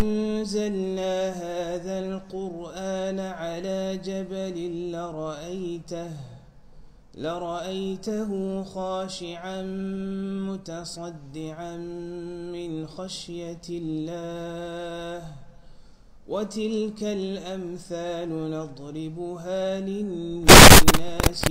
أنزلنا هذا القرآن على جبل لرأيته خاشعا متصدعا من خشية الله وتلك الأمثال نضربها للناس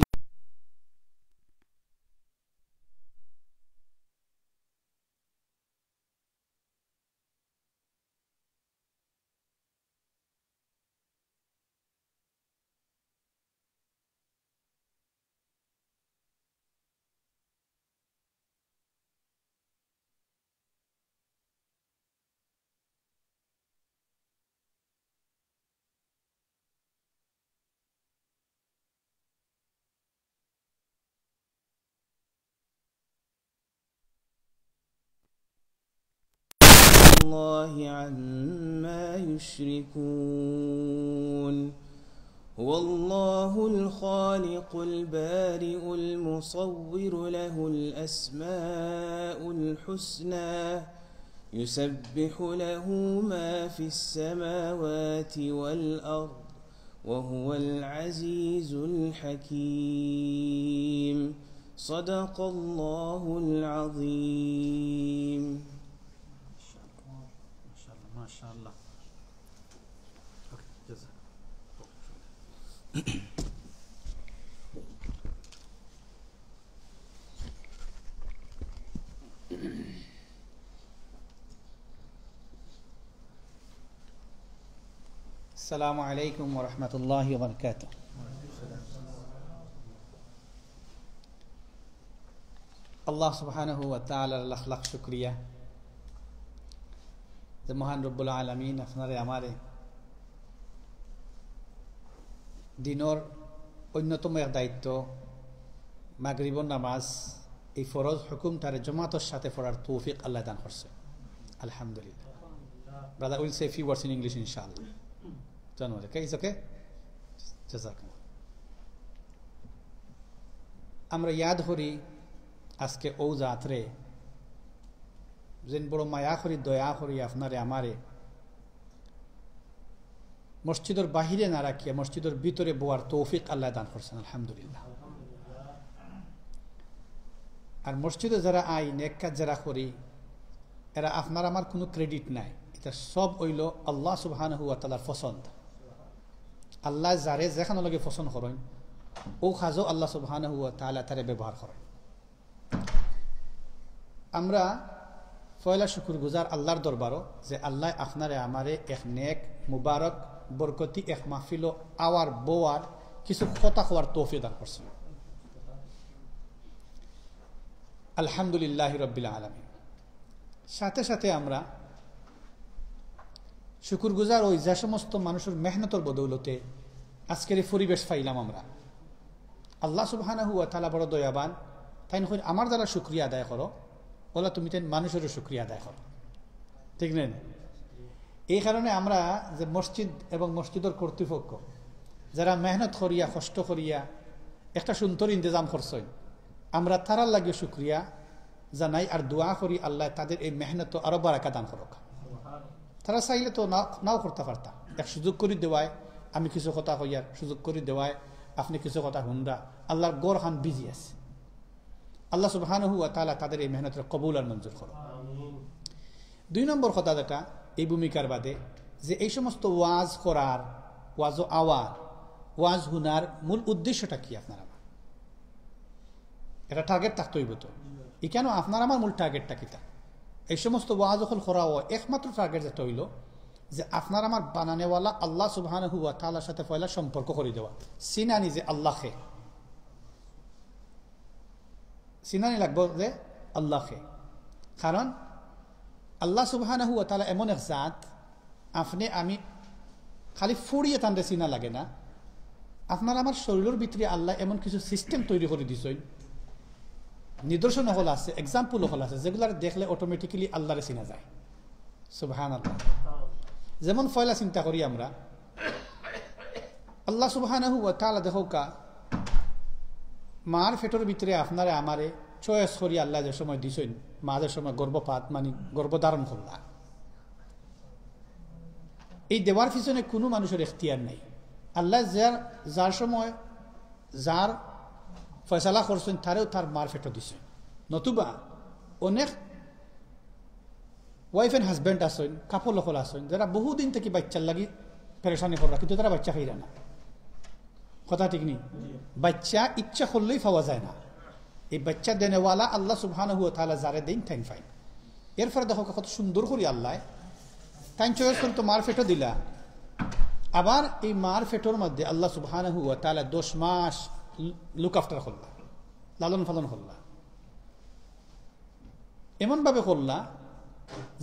الله عما يشركون هو الله الخالق البارئ المصور له الأسماء الحسنى يسبح له ما في السماوات والأرض وهو العزيز الحكيم صدق الله العظيم ما شاء الله. السلام عليكم ورحمة الله وبركاته. الله سبحانه وتعالى লাখ লাখ শুকরিয়া যে মহান রব্বুল আলামিন আপনারে আমারে দিনের অন্যতম এক দায়িত্ব মাগরিবর নামাজ এই ফরজ হুকুমটারে জামাতের সাথে পড়ার তৌফিক আল্লাহ দান করছে আলহামদুলিল্লাহ. Brother will say a few words in English inshallah. Don't worry, okay? It's okay? Jazakallah. আমরা ইয়াদ করি আজকে ও যাত্রে যেন বড় মায়া করি দয়া করি আপনারে আমারে মসজিদের বাহিরে না রাখিয়া মসজিদের ভিতরে বোয়ার তৌফিক আল্লাহ দান করছেন আলহামদুলিল্লাহ. আর মসজিদে যারা আই নেক কাজ যারা করি এরা আপনার আমার কোনো ক্রেডিট নাই, এটা সব হইল আল্লাহ সুবহানাহু ওয়া তাআলার পছন্দ. আল্লাহ যারে যেখানে লগে পছন্দ করেন ও কাজও আল্লাহ সুবহানাহু ওয়া তাআলা তারে ব্যবহার করেন. আমরা পয়লা শুকুর গুজার আল্লাহর দরবারও যে আল্লাহ আপনারে আমারে এক নেক মুবারক বরকতি এক মাহফিল আওয়ার বোয়ার কিছু কথা হওয়ার তৌফিক দান করছেন আলহামদুলিল্লাহি রাব্বিল আলামিন. সাথে সাথে আমরা শুকুর গুজার ওই যে সমস্ত মানুষের মেহনতের বদৌলতে আজকের এই পরিবেশ পাইলাম আমরা. আল্লাহ সুবহানাহু ওয়া তাআলা বড় দয়াবান, তাই না? আমার দ্বারা শুকরিয়া আদায় করো, বলা তুমি তাই মানুষেরও শুকরিয়া আদায় করো, ঠিক নেই? এই কারণে আমরা যে মসজিদ এবং মসজিদের কর্তৃপক্ষ যারা মেহনত করিয়া কষ্ট করিয়া একটা সুন্দর ইন্তজাম করছেন, আমরা তারার লাগে শুকরিয়া জানাই আর দোয়া করি আল্লাহ তাদের এই মেহনত আরো বারাকা দান করুক. তারা চাইলে তো নাও করতে পারতাম, এক সুযোগ করে দেওয়ায় আমি কিছু কথা হইয়ার সুযোগ করে দেওয়ায় আপনি কিছু কথা হুনরা আল্লাহর গড় খান বিজি আছে. আল্লাহ সুবহানাহু ওয়া তাআলা তাদের এই মেহনতের কবুল আর মঞ্জুর করো. 2 নম্বর কথা যেটা এই ভূমিকার বাদে যে এই সমস্ত ওয়াজ করার ওয়াজ আওয়ার ওয়াজ হুনার মূল উদ্দেশ্যটা কি আপনার আমার? এটা টার্গেট থাকতে হইব তো এই কেন আপনার আমার মূল টার্গেটটা কিতা? এই সমস্ত ওয়াজ যখন করা হয় একমাত্র টার্গেট যেটা হইল যে আপনার আমার বানানেওয়ালা আল্লাহ সুবহানাহু ওয়া তাআলার সাথে পয়লা সম্পর্ক করে দেওয়া, সিনানি যে আল্লাহকে সিনানি লাগবে যে আল্লাহকে. কারণ আল্লাহ সুবহানাহু ওয়া তাআলা এমন এক জাত, আপনি আমি খালি ফুড়িয়ে টানতে চিনা লাগে না, আপনার আমার শরীরের ভিতরে আল্লাহ এমন কিছু সিস্টেম তৈরি করে দিছেন, নিদর্শন হল আছে, এক্সাম্পল হল আছে, যেগুলো দেখলে অটোমেটিক্যালি আল্লাহরে চিনা যায়. সুবহানাল্লাহ. যেমন পয়লা চিন্তা করি আমরা আল্লাহ সুবহানাহু ওয়া তাআলা দেখোকা মার ফেটোর ভিতরে আপনারে আমারে চয়েস করি আল্লাহ যে সময় দিছেন, মাঝের সময় গর্ভপাত মানে গর্ভধারণ করলা, এই দেওয়ার পিছনে কোনো মানুষের এখতিয়ার নাই। আল্লাহ যার সময় যার ফয়সালা করছেন তারেও তার মার ফেটো দিছেন। নতুবা অনেক ওয়াইফ এন্ড হাজব্যান্ড আছেন, কাপড় লকল আছেন, যারা বহুদিন থেকে বাচ্চার লাগি পেরেশানি করা, কিন্তু তারা বাচ্চা খাইরা না। কথা ঠিক নেই? বাচ্চা ইচ্ছা করলেই পাওয়া যায় না। এই বাচ্চা দেনেওয়ালা আল্লাহ সুবহানাহু ওয়া তাআলা যারে দেন টাইম ফাইন। এরপরে দেখো কত সুন্দর করি আল্লাহ টাইম চয়েস করে তো মার ফেটো দিলা। আবার এই মার ফেটোর মধ্যে আল্লাহ সুবহানাহু ওয়া তাআলা 10 মাস লুক আফটার করলা, লালন পালন করলা, এমনভাবে করলা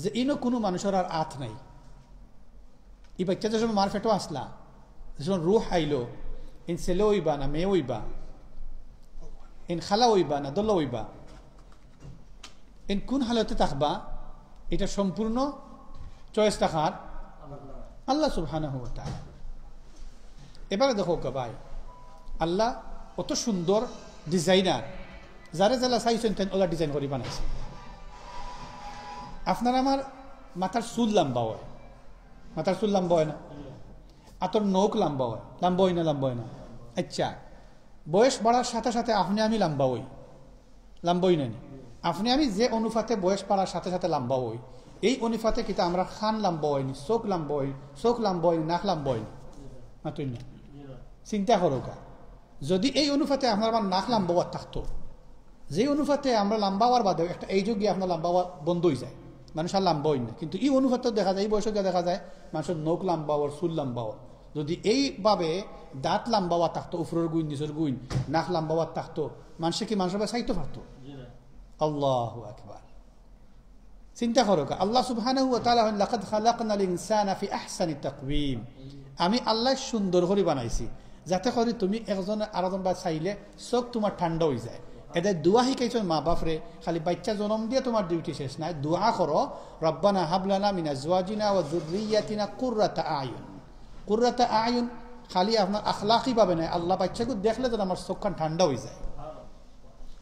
যে ইনো কোনো মানুষের আর আত নাই। এই বাচ্চা যে সময় মার ফেটো আসলা, যখন রুহ আইলো, ইন ছেলে হইবা না মেয়ে হইবা, ইন খালা হইবা না দল্লা হইবা, ইন কোন হালতে থাকবা, এটা সম্পূর্ণ চয়েস থাকার আল্লাহ সুবহানাহু ওয়া তাআলা। এবারে দেখো ভাই, আল্লাহ কত সুন্দর ডিজাইনার, যারা যারা চাইছেন তেন ওলা ডিজাইন করে বানাইছে। আপনার আমার মাথার চুল লম্বা হয়, মাথার চুল লম্বা হয় না, আতর নখ লম্বা হয়, লম্বা হয় না, লম্বা হয় না। আচ্ছা, বয়স বাড়ার সাথে সাথে আপনি আমি লম্বা হই, লম্বা হই না? আপনি আমি যে অনুপাতে বয়স বাড়ার সাথে সাথে লম্বা হই, এই অনুপাতে কিন্তু আমরা খান লম্বা হয়নি, চোখ লম্বা হয়নি, চোখ লম্বা হয়নি, নাক লম্বা হয়নি। মাতুই না? চিন্তা করো কা, যদি এই অনুপাতে আপনার আমার নাক লম্বা হওয়ার থাকতো, যে অনুপাতে আমরা লম্বা হওয়ার বাদে একটা এই যোগে আপনার লম্বা হওয়া বন্ধ হয়ে যায়, মানুষ আর লম্বা হয় না। কিন্তু এই অনুপাতে দেখা যায়, এই বয়সে দেখা যায় মানুষের নখ লম্বা হওয়ার, চুল লম্বা হওয়ার। যদি এইভাবে দাঁত লম্বা হওয়া থাকতো, উপরের গুণ নিচের গুণ, নাক লম্বা হওয়ার থাকতো, মানুষে কি মানুষের চাইতে পারতো? আল্লাহু আকবার। চিন্তা করো, আল্লাহ সুবহানাহু ওয়া তাআলা লাকাদ খালাকনাল ইনসানা ফি আহসানি তাকওয়িম। আমি আল্লাহ সুন্দর করে বানাইছি যাতে করে তুমি একজন আরেকজন বা চাইলে চোখ তোমার ঠান্ডা হয়ে যায়। এদের দোয়া শিখাইছেন মা বাপরে, খালি বাচ্চা জন্ম দিয়ে তোমার ডিউটি শেষ নাই, দোয়া করো রব্বানা হাব লানা মিন আজওয়াজিনা ওয়া যুররিয়াতিনা কুররাতা আয়ুন। কুররাতা আয়ুন খালি আপনার আখলাকি ভাবে নাই, আল্লাহ বাচ্চাকে দেখলে যেন আমার চোখখান ঠান্ডা হয়ে যায়।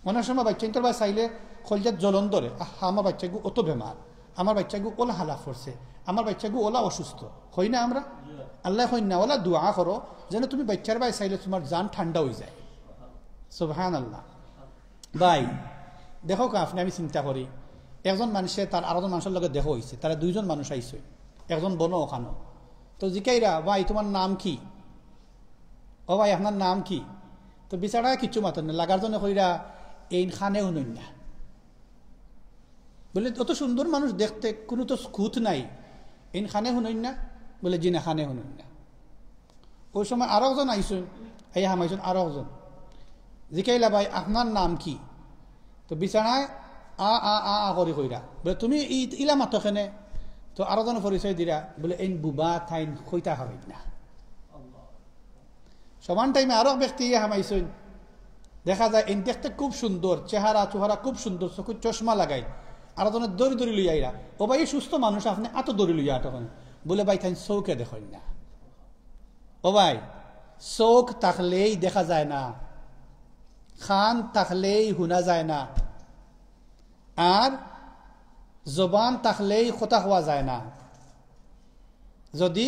অনেক সময় বাচ্চা ইন্তর বা চাইলে খলজাত জ্বলন ধরে, আমার বাচ্চাগু অত বেমার, আমার বাচ্চাগু ওলা হালা করছে, আমার বাচ্চাগু ওলা অসুস্থ, হই না আমরা? আল্লাহ হই না, ওলা দোয়া করো যেন তুমি বাচ্চার ভাই চাইলে তোমার জান ঠান্ডা হয়ে যায়। সুবহানাল্লাহ। ভাই দেখো আপনি আমি চিন্তা করি, একজন মানুষে তার আরেকজন মানুষের লগে দেহ হয়েছে, তারা দুইজন মানুষ আইছে, একজন বনো ওখানো, তো জিকাইরা ভাই তোমার নাম কি? ও ভাই আপনার নাম কি? তো বিচারা কিছু মাতেন না, লাগার জন্য কইরা এই খানে শুনুন না, বলে অত সুন্দর মানুষ দেখতে, কোনো তো খুঁত নাই, এই খানে শুনুন না, বলে জি না খানে শুনুন না। ওই সময় আরো একজন আইসুন, এই হামাইছুন আরো একজন, জিকাইলা ভাই আপনার নাম কি? তো বিছানায় আ আ আ আ করে কইরা, বলে তুমি ইলা মাতো খেনে? তো আরো জন পরিচয় দিরা, বলে এই বুবা থাইন খইতা হবেন না। সমান টাইমে আরো ব্যক্তি হামাইছুন, দেখা যায় এই দেখতে খুব সুন্দর, চেহারা চোহারা খুব সুন্দর, চোখে চশমা লাগাই, আরো জনের দড়ি দড়ি লইয়াইরা, ও ভাই সুস্থ মানুষ আপনি এত দড়ি লইয়া তখন, বলে ভাই থাইন চৌকে দেখেন না। ও ভাই চোখ থাকলেই দেখা যায় না, খান থাকলেই শুনা যায় না, আর জবান থাকলেই কথা হওয়া যায় না। যদি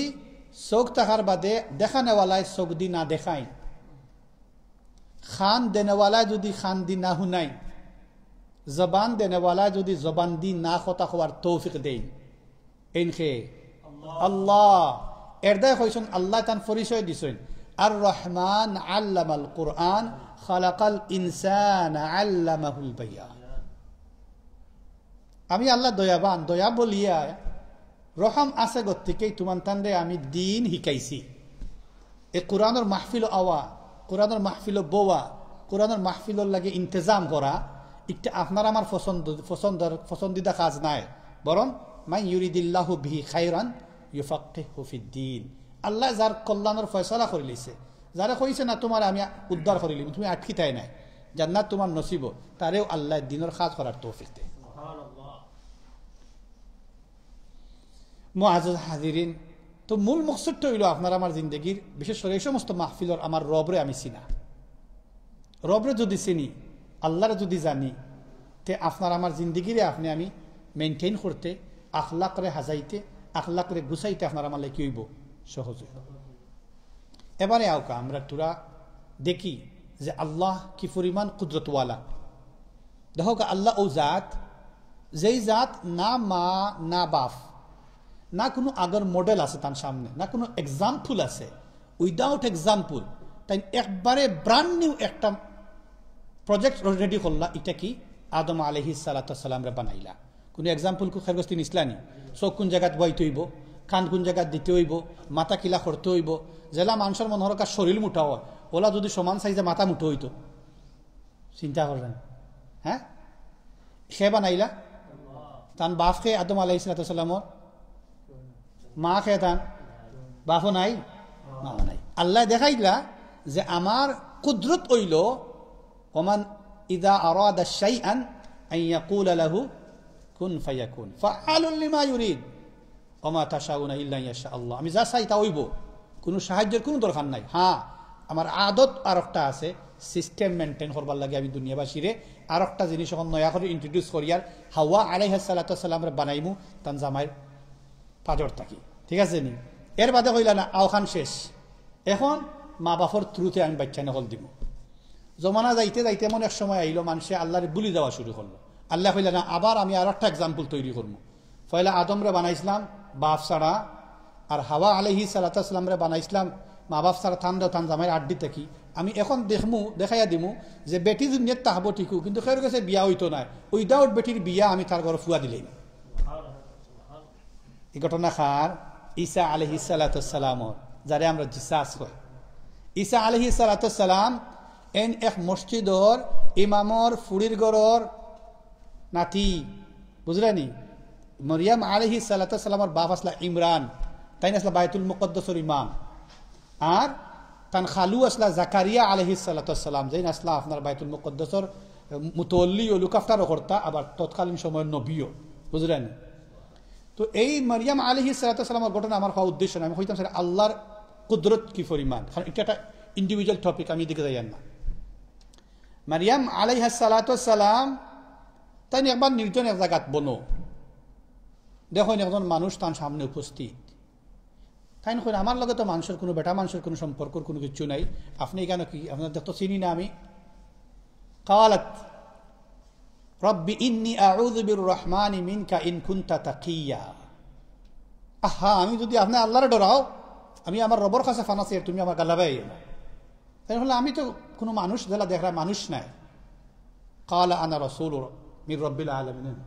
চোখ থাকার বাদে দেখা নেওয়ালায় চোখ দি না দেখায়, খান দেনেওয়ালায় যদি খান দি না শুনাই, জবান দেনেওয়ালায় যদি জবান দি না কথা হওয়ার তৌফিক দেই, এনখে আল্লাহ এরদায় হয়েছেন, আল্লাহ তান পরিচয় দিছেন আর রহমান আল্লামাল কুরআন খালাকাল ইনসান আল্লামাহুল বায়ান। আমি আল্লাহ দয়াবান, দয়া বলিয়া রহম আছে গতিকেই তোমার তান্ডে আমি দিন শিকাইছি। এই কোরআনের মাহফিল আওয়া, কোরআনের মাহফিল বোয়া, কোরআনের মাহফিলর লাগে ইন্তজাম করা, একটা আপনার আমার পছন্দিদা কাজ নাই, বরং মাই ইউরিদিল্লাহু বিহি খাইরান ইউফাক্কিহু ফিদ্দীন। আল্লাহ যার কল্যাণের ফয়সালা করে লিছে, যারা কইছে না তোমার আমি উদ্ধার করে লিম, তুমি আটকিতাই নাই, জান্নাত তোমার নসিব, তারেও আল্লাহ দিনের কাজ করার তৌফিক দেয়। মুআজ্জাজ হাজিরিন, তো মূল মকসদটা হইল আপনার আমার জিন্দগির, বিশেষ করে এই সমস্ত মাহফিলর আমার রবরে আমি চিনা। রবরে যদি চিনি, আল্লাহরে যদি জানি, তে আপনার আমার জিন্দগিরে আপনি আমি মেনটেন করতে, আখলাকরে হাজাইতে, আখলাকরে গুছাইতে আপনার আমার কি হইব সহজ হইব। এবারে আওকা আমরা তোরা দেখি যে আল্লাহ কি পরিমাণ কুদরতওয়ালা। দেখো আল্লাহ ও জাত, যেই জাত না মা না বাপ, না কোনো আগর মডেল আছে তার সামনে, না কোনো এক্সাম্পল আছে, উইদাউট এক্সাম্পল তাই একবারে ব্রান্ড নিউ একটা প্রজেক্ট রেডি করলা। এটা কি আদম আলাইহিস সালাম রে বানাইলা। কোনো এক্সাম্পল কু খেরগস্তি নিসলানি। চোখ কোন জায়গাত বইতে হইব, কান কোন জায়গাত দিতে হইব, মাথা কিলা করতে হইব। জেলা মানুষের মনোহরকার শরীর মুঠা হয়, ওলা যদি সমান সাইজে মাথা মুঠো হইতো, চিন্তা করেন। হ্যাঁ, সে বানাইলা। তান বাপ খে আদম আলাইহিস সালামর, মা খে তান বাপও নাই, মাও নাই। আল্লাহ দেখাইলা যে আমার কুদরত হইল ওমান ইদা আরাদা শাইআন আন ইয়াকুলা লাহু কুন ফায়াকুন ফাআলুন লিমা ইউরিদ ওয়া মা তাশাউনা ইল্লা ইয়াশা আল্লাহ। আমি যা চাই তা হইব, কোনো সাহায্যের কোনো দরকার নাই। হ্যাঁ, আমার আদত আর একটা আছে, সিস্টেম মেনটেন করবার লাগে আমি দুনিয়াবাসীরে আর একটা জিনিস এখন নয়া করে ইন্ট্রোডিউস করি। আর হাওয়া আলাইহিস সালাম বানাইমু তান জামাইর পাজর থাকি, ঠিক আছে নি? এর বাদে কইলা না আওখান শেষ, এখন মা বাপর থ্রুতে আমি বাচ্চা নকল দিব। জমানা যাইতে যাইতে এমন এক সময় আইলো মানুষে আল্লাহরে বুলি দেওয়া শুরু করলো। আল্লাহ কইলা না আবার আমি আর একটা এক্সাম্পল তৈরি করবো। পয়লা আদমরে বানাইছিলাম বাপ ছাড়া, আর হাওয়া আলাইহিস সালাম রে বানাইছিলাম মা বাপ ছাড়া। থান দাও থান জামাইয়ের আড্ডি থাকি। আমি এখন দেখাইয়া দিমু যে বেটি দুনিয়াত তাহব ঠিকু, কিন্তু খের কাছে বিয়া হইতো না। উইদাউট বেটির বিয়া আমি তার ঘরে ফুয়া দিলেই। এই ঘটনা খার ঈসা আলাইহিস সালামর, যারে আমরা জিসাস কই। ঈসা আলাইহিস সালাম এন এক মসজিদর ইমামর ফুড়ির গড়র নাতি, বুঝলেনি? মরিয়াম আলাইহিস সালামর বাপ আসলা ইমরান, তাই আসলা বাইতুল মুকদ্দাসর ইমাম। আর তান খালু আসলা জাকারিয়া আলাইহিস সালাম, যেই আসলা আপনার বাইতুল মুকদ্দাসর মুতওয়াল্লি ও লুকাফতারও কর্তা, আবার তৎকালীন সময়ের নবীও, বুঝলেন? তো এই মরিয়াম আলাইহিস সালামের ঘটনা আমার হওয়া উদ্দেশ্য না। আমি কইতাম স্যার আল্লাহর কুদরত কি পরিমাণ, কারণ এটা একটা ইন্ডিভিজুয়াল টপিক, আমি দিকে যাই না। মারিয়াম আলাইহিস সালাম তাই একবার নির্জন এক জায়গাত বনো, দেখুন একজন মানুষ তার সামনে উপস্থিত। তাই না, আমার লগে তো মানুষের কোনো বেটা মানুষের কোনো সম্পর্ক কোনো কিছু নাই, আপনি কেন কি আপনার দেখতো চিনি না আমি। কালাত রব্বি ইন্নী আউযু বিররহমানি মিনকা ইন কুনতা তাকিয়া। আহা, আমি যদি আপনি আল্লাহরে ডরাও, আমি আমার রবের কাছে ফানাছি, তুমি আমার গালাবাই না। তাই হলে আমি তো কোনো মানুষ যারা দেখা মানুষ নাই। কালা আনা রাসূলু মির রাব্বিল আলামিন,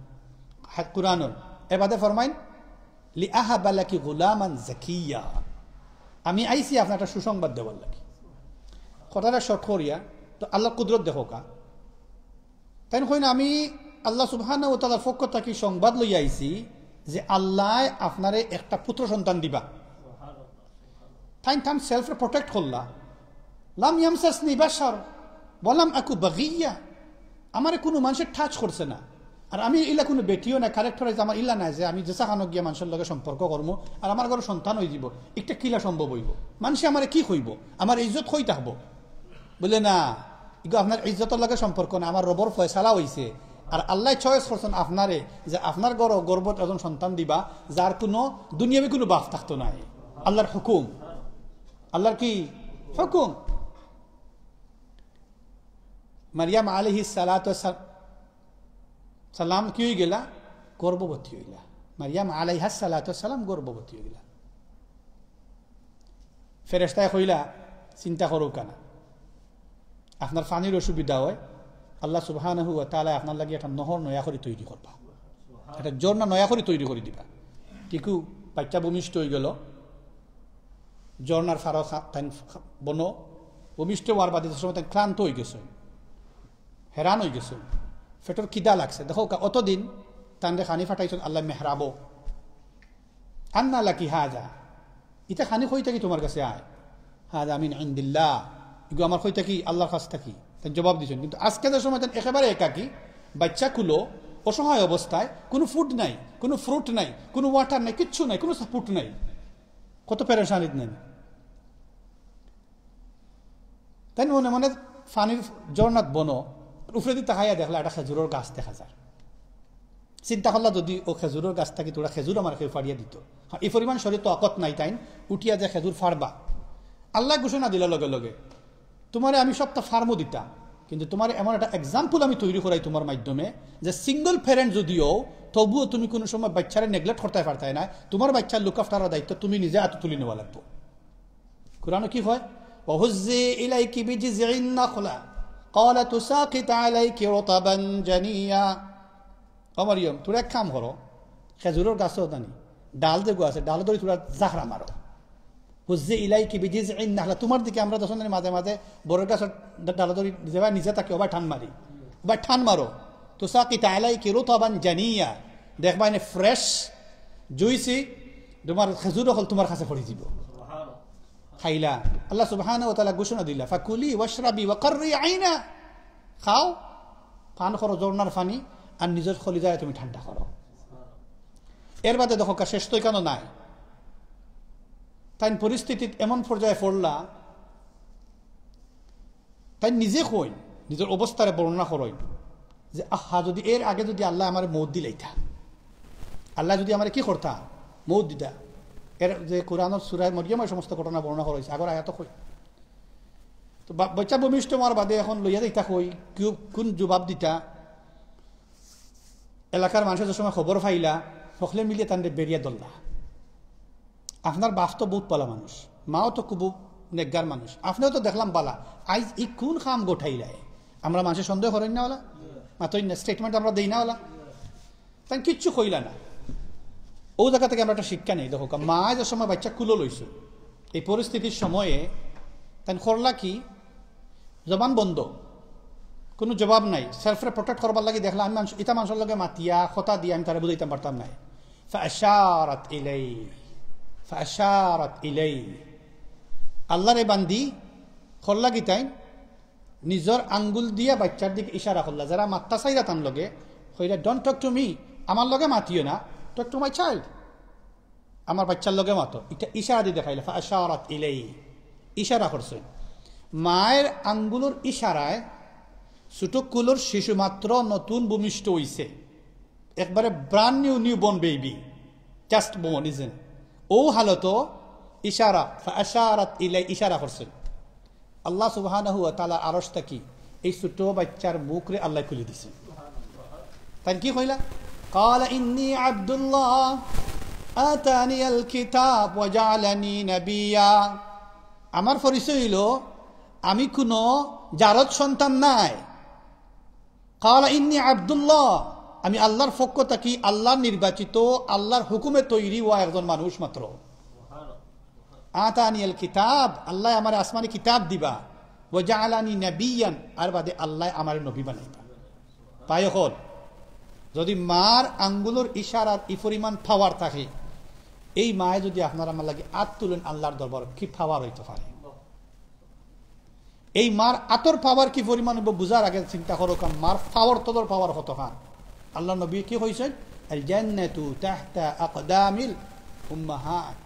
কুরআন এবাদে ফরমাইন লি আহাবা লাকি গুলামান যাকিয়া, আমি আইছি আপনার একটা সুসংবাদ দেওয়ার লাগি। কথাটা শর্ট করিয়া তো আল্লাহর কুদরত দেখো কা। তাই কই না, আমি আল্লাহ সুবহানাহু ওয়া তাআলার পক্ষ থেকে সংবাদ লইয়া আইছি যে আল্লাহ আপনারে একটা পুত্র সন্তান দিবা। তাই থাম সেলফ প্রোটেক্ট করলা। লাম ইয়ামসাসনি বাশার ওয়ালাম আকু বাগিয়া, আমারে কোনো মানুষের টাচ করছে না। আর আমি ইলা কোনো বেটিও না, ক্যারেক্টারাইজ আমার ইলা নাই যে আমি যেসা খানক গিয়া মানুষের লগে সম্পর্ক করবো আর আমার ঘরে সন্তান হয়ে যাব, একটা কিলা সম্ভব হইব? মানুষে আমারে কি কইব? আমার ইজ্জত হই থাকবো বলে না, এগুলো আপনার ইজ্জতের লগে সম্পর্ক না, আমার রবর ফয়সালা হইছে। আর আল্লাহ চয়েস করছেন আপনারে যে আপনার গর্ভত একজন সন্তান দিবা যার কোনো দুনিয়াবি কোনো বাপ থাকতো নাই। আল্লাহর হুকুম, আল্লাহর কি হুকুম। মারিয়াম আলাইহিস সালাম কি হয়ে গেলা? গর্ভবতী হইলা। মারিয়াম আলাইহিস সালাম গর্ভবতী হইলা। ফেরেশতায় কইলা চিন্তা করো কেন, আপনার পানির অসুবিধা হয়, আল্লাহ সুবহানাহু ওয়া তাআলা আপনার লাগি একটা নহর নয়া করে তৈরি করবা, একটা ঝর্ণা নয়া করে তৈরি করে দিবা। টিকু বাচ্চা ভূমিষ্ঠ হয়ে গেল, ঝর্ণার ফারো বনো ভূমিষ্ঠ হওয়ার বাদে সময় তাই ক্লান্ত হয়ে গেছে, হেরান হয়ে গেছে, ফেটর খিদা লাগছে। দেখো অতদিন তানরে খানি ফাটাইছেন আল্লাহ মেহরাবো, আন্না লাকি হাজা, ইটা খানি কই থাকি তোমার কাছে আয়, হাজা মিন ইনদিল্লাহ, এগুলো আমার কই থাকি আল্লাহর কাছ থাকি। তাই জবাব দিচ্ছেন। কিন্তু আজকে যে সময় একেবারে একাকি, বাচ্চা কুলো, অসহায় অবস্থায়, কোনো ফুড নাই, কোনো ফ্রুট নাই, কোনো ওয়াটার নাই, কিচ্ছু নাই, কোনো সাপোর্ট নাই, কত পেরেশানিত নেন। তাই মনে মনে ফানির ঝর্ণাত বনো উপরে দিয়ে তাকাইয়া দেখলা একটা খেজুরের গাছ দেখা যায়। চিন্তা করলা যদি ও খেজুরের গাছ থাকি তোরা খেজুর আমার কেউ ফাড়িয়ে দিত, এই পরিমাণ শরীর তো অকত নাই, তাই উঠিয়া যে খেজুর ফাড়বা। আল্লাহ ঘোষণা দিল লগে লগে তোমারে আমি সবটা ফার্মও দিতাম, কিন্তু তোমার এমন একটা এক্সাম্পল আমি তৈরি করাই তোমার মাধ্যমে যে সিঙ্গল প্যারেন্ট যদিও তবুও তুমি কোনো সময় বাচ্চারে নেগলেক্ট করতে পারতাই না, তোমার বাচ্চার লুক আফটারের দায়িত্ব তুমি নিজে হাতে তুলে নেওয়া লাগবে। কোরআনে কি হয়, ওয়াহুজ্জি ইলাইকি বিজিযিন নাখলা ক্বালা তুসাকিত আলাইকি রতাবান জানিয়া। ও মারিয়াম তোরা এক কাম করো, খেজুরের গাছও জানি ডাল যে আছে ডাল ধরে তোরা জাখরা মারো। হুজ্জি ইলাইকি বিজিযিন নাখলা, তোমার দিকে আমরা যখন মাঝে মাঝে বড় গাছের ডাল ধরি যেভাবে নিজে তাকে ওবার ঠান মারি, ওবার ঠান মারো। তুসাকিত আলাইকি রতাবান জানিয়া, দেখবা এনে ফ্রেশ জুইসি তোমার খেজুর হল তোমার কাছে পড়ে যাব। খাইলা আল্লাহ সুবহানাহু ওয়া তাআলা ঘোষণা দিলা ফাকুলি ওয়াশরাবি ওয়াকাররি আইনা, খাও পান করো ঝর্ণার পানি আর নিজের কলিজায় তুমি ঠান্ডা করো। এর বাদে দেখো শেষ তো কেন নাই, তাই পরিস্থিতি এমন পর্যায়ে পড়লা তাই নিজে কই নিজের অবস্থারে বর্ণনা করই যে আহা যদি এর আগে যদি আল্লাহ আমার মৌত দিলাইতা, আল্লাহ যদি আমার কি করতা মৌত দিতা। এর যে কোরআনের সূরা মরিয়মের সমস্ত ঘটনা বর্ণনা করা হয়েছে আগর আয়াত কই, তো বাচ্চা ভূমিষ্ঠ মার বাদে এখন লইয়া দিতা কই কোন জবাব দিতা। এলাকার মানুষের যে সময় খবর পাইলা সকলে মিলিয়ে তাদের বেরিয়ে দল্লা। আপনার বাপ তো বহুত পালা মানুষ, মাও তো খুব নেকগার মানুষ, আপনিও তো দেখলাম বালা, আইজ ই কোন খাম গোঠাইলায় আমরা মানুষের সন্দেহ করেন না ওলা, মাত্র স্টেটমেন্ট আমরা দিই না ওলা, তাই কিচ্ছু কইলা না। ও জায়গা থেকে আমরা একটা শিক্ষা নেই। দেখো মা যে সময় বাচ্চা কুলো লইছ এই পরিস্থিতির সময়ে তাই করলা কি, জবান বন্ধ, কোনো জবাব নাই, সেলফরে প্রোটেক্ট করবার লাগে দেখলা আমি মানুষ ইটা মানুষের লগে মাতিয়া কথা দিয়ে আমি তারা বুঝাইতে পারতাম নাই। ফাশারাত ইলাই আল্লাহরে বান্দি করলা কি তাই নিজের আঙ্গুল দিয়া বাচ্চার দিকে ইশারা করলা, যারা মাত্তা চাইরা তার লগে কইরা ডোন্ট টক টু মি, আমার লগে মাতিও না, টক টু মাই চাইল্ড, আমার বাচ্চার লগে মাতো, এটা ইশারা দিয়ে দেখাইলে ফাশারাত ইলাই ইশারা করছে। মায়ের আঙ্গুলের ইশারায় ছোট কুলোর শিশু মাত্র নতুন ভূমিষ্ঠ হইছে, একবারে brand new born baby, just born ইজেন, ও হালত ইশারা ফাশারাত ইলাই ইশারা করছে। আল্লাহ সুবহানাহু ওয়া তাআলা আরশটা কি এই ছোট বাচ্চার মুখরে আল্লাহ খুলে দিছে। তাই কি কইলা, ক্বালা ইন্নী আব্দুল্লাহ আতানিয়াল কিতাব ওয়া জাআলানি নাবিয়্যা, আমার পরিচয় হইল আমি কোনো জারদ সন্তান নাই। ক্বালা ইন্নী আব্দুল্লাহ, আমি আল্লাহর পক্ষ থাকি আল্লাহর নির্বাচিত আল্লাহর হুকুমে তৈরি হওয়া একজন মানুষ মাত্র। আতানিয়াল কিতাব, আল্লাহ আমার আসমানি কিতাব দিবা, ওয়া জাআলানি নাবিয়্যান, আর বাদে আল্লাহ আমার নবী বানাইবা। পায় হল যদি মার আঙ্গুলের ইশারার ই পরিমাণ পাওয়ার থাকে, এই মায়ে যদি আপনার আমার লাগে আত তুলেন আল্লাহর দরবার কি পাওয়ার হইতে পারে। এই মার আতর পাওয়ার কি পরিমাণ বুঝার আগে চিন্তা করো মার পাওয়ার তোর পাওয়ার কত খান। আল্লাহ নবী কি কইছেন, আল জান্নাতু তাহতা আকদামিল উম্মাহাত,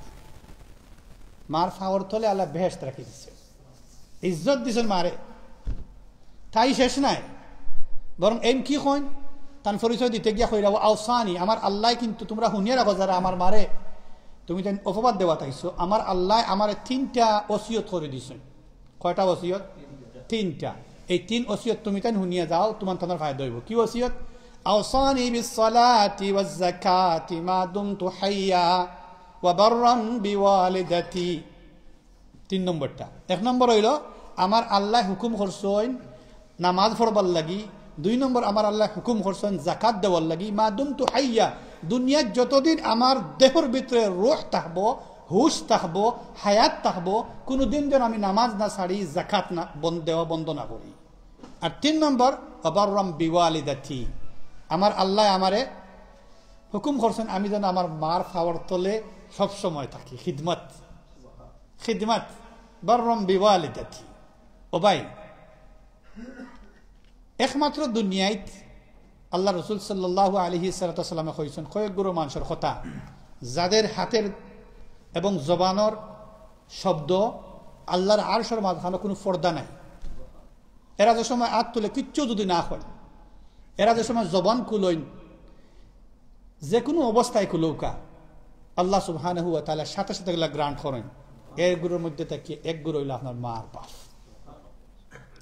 মার পাওয়ার তলে আল্লাহ বেহেশত রাখি দিচ্ছে, ইজ্জত দিছেন মারে। তাই শেষ নাই, বরং এম কি কইন তার পরিচয় দিতে গিয়া কইরা আওসানি, আমার আল্লাহ কিন্তু তোমরা শুনিয়ে রাখো যারা আমার মারে তুমি তাই অপবাদ দেওয়া তাইছো, আমার আল্লাহ আমার 3টা ওসিয়ত করে দিছেন। কয়টা ওসিয়ত? 3টা। এই 3 ওসিয়ত তুমি তাই শুনিয়ে যাও, তোমার তোমার ফায়দা হইব। কি ওসিয়ত? আওসানি বিসসালাতি ওয়াজ যাকাতি মা দুমতু হাইয়া ওয়া বাররান বিওয়ালিদাতি। 3 নম্বরটা। 1 নম্বর হইল আমার আল্লাহ হুকুম করছেন নামাজ পড়বার লাগি। 2 নম্বর আমার আল্লাহ হুকুম করছেন যাকাত দেওয়ার লাগি মা দুমতু হাইয়া, দুনিয়ার যতদিন আমার দেহর ভিতরে রূহ থাকবো, হুশ থাকবো, হায়াত থাকবো, কোনোদিন যেন আমি নামাজ না ছাড়ি, যাকাত না দেওয়া বন্ধ না করি। আর 3 নম্বর বাররাম বিওয়ালিদাতি, আমার আল্লাহ আমারে হুকুম করছেন আমি যেন আমার মার খাওয়ার তলে সবসময় থাকি, খিদমত খিদমত বাররাম বিওয়ালিদাতি। ও ভাই, একমাত্র দুনিয়ায় আল্লাহ রসুল সাল্লাল্লাহু আলাইহি সাল্লামে কইছেন কয়েকগুলো মানুষের কথা যাদের হাতের এবং জবানের শব্দ আল্লাহর আরশের মাঝখানে কোনো পর্দা নাই। এরা যে সময় হাত তুলে কিচ্ছু যদি না হয়, এরা যে সময় জবান খুলইন, যে কোনো অবস্থায় কুলৌকা আল্লাহ সুবহানাহু ওয়া তাআলা সাথে সাথে এগুলা গ্রান্ট করেন। এর গুরুর মধ্যে থেকে এক গুরু হইল আপনার মা আর বাপ।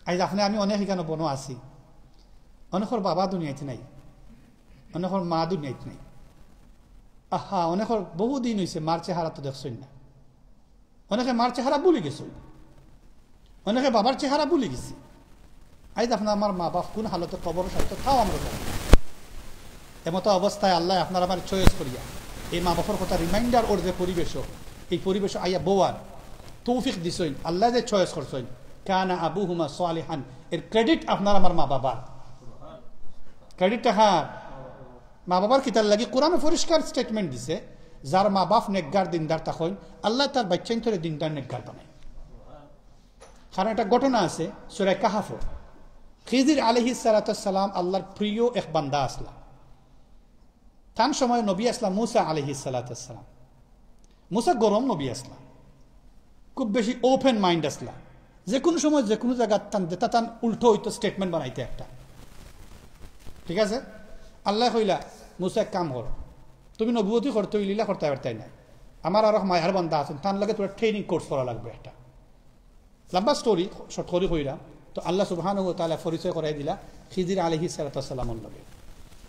আজ আপনি আমি অনেক এখানে বনো আছি, অনেকের বাবা দুনিয়াতে নাই, অনেকের মা দুনিয়াতে নাই। আহা, অনেকের বহুদিন হয়েছে মার চেহারা তো দেখছেন না। অনেকে মার চেহারা ভুলে গেছে, অনেকে বাবার চেহারা ভুলে গেছি। আজ আপনার আমার মা বাপ কোন হালতে কবর সাহিত্য তাও আমরা জানি। এমতো অবস্থায় আল্লাহ আপনার আমার চয়েস করিয়া এই মা বাপের কথা রিমাইন্ডার ওর যে পরিবেশ, এই পরিবেশ আইয়া বউয়ার তৌফিক দিছেন, আল্লাহ যে চয়েস করছেন কানা আবুহুমা সালিহান, এর ক্রেডিট আপনার আমার মা বাবার। ক্রেডিটটা হ্যাঁ মা বাবার কিতার লাগি কোরআনে পরিষ্কার স্টেটমেন্ট দিছে, যার মা বাপ নেকগার দিনদার তখন আল্লাহ তার বাচ্চাইন ধরে দিনদার নেকগার বানায়। কারণ একটা ঘটনা আছে সূরা কাহফ, খিজির আলাইহিস সালাতুস সালাম আল্লাহর প্রিয় এক বান্দা আসলা। তার সময় নবী আসলাম মুসা আলাইহিস সালাতুস সালাম। মুসা গরম নবী আসলা, খুব বেশি ওপেন মাইন্ড আসলা, যে কোনো সময় যে কোনো জায়গা টান উল্টো হইতো স্টেটমেন্ট বানাইতে একটা। ঠিক আছে, আল্লাহ কইলা মুসা এক কাম করো, তুমি নবুয়তি করতে লীলা করতে পারতাই না, আমার আরো মায়ার বান্দা আছেন, তার লাগে তোরা ট্রেনিং কোর্স করা লাগবে একটা। লম্বা স্টোরি শর্ট করে কইরাম। তো আল্লাহ সুবহানাহু ওয়া তাআলা পরিচয় করাই দিলা খিজির আলাইহিস সালাতু সালামের লগে।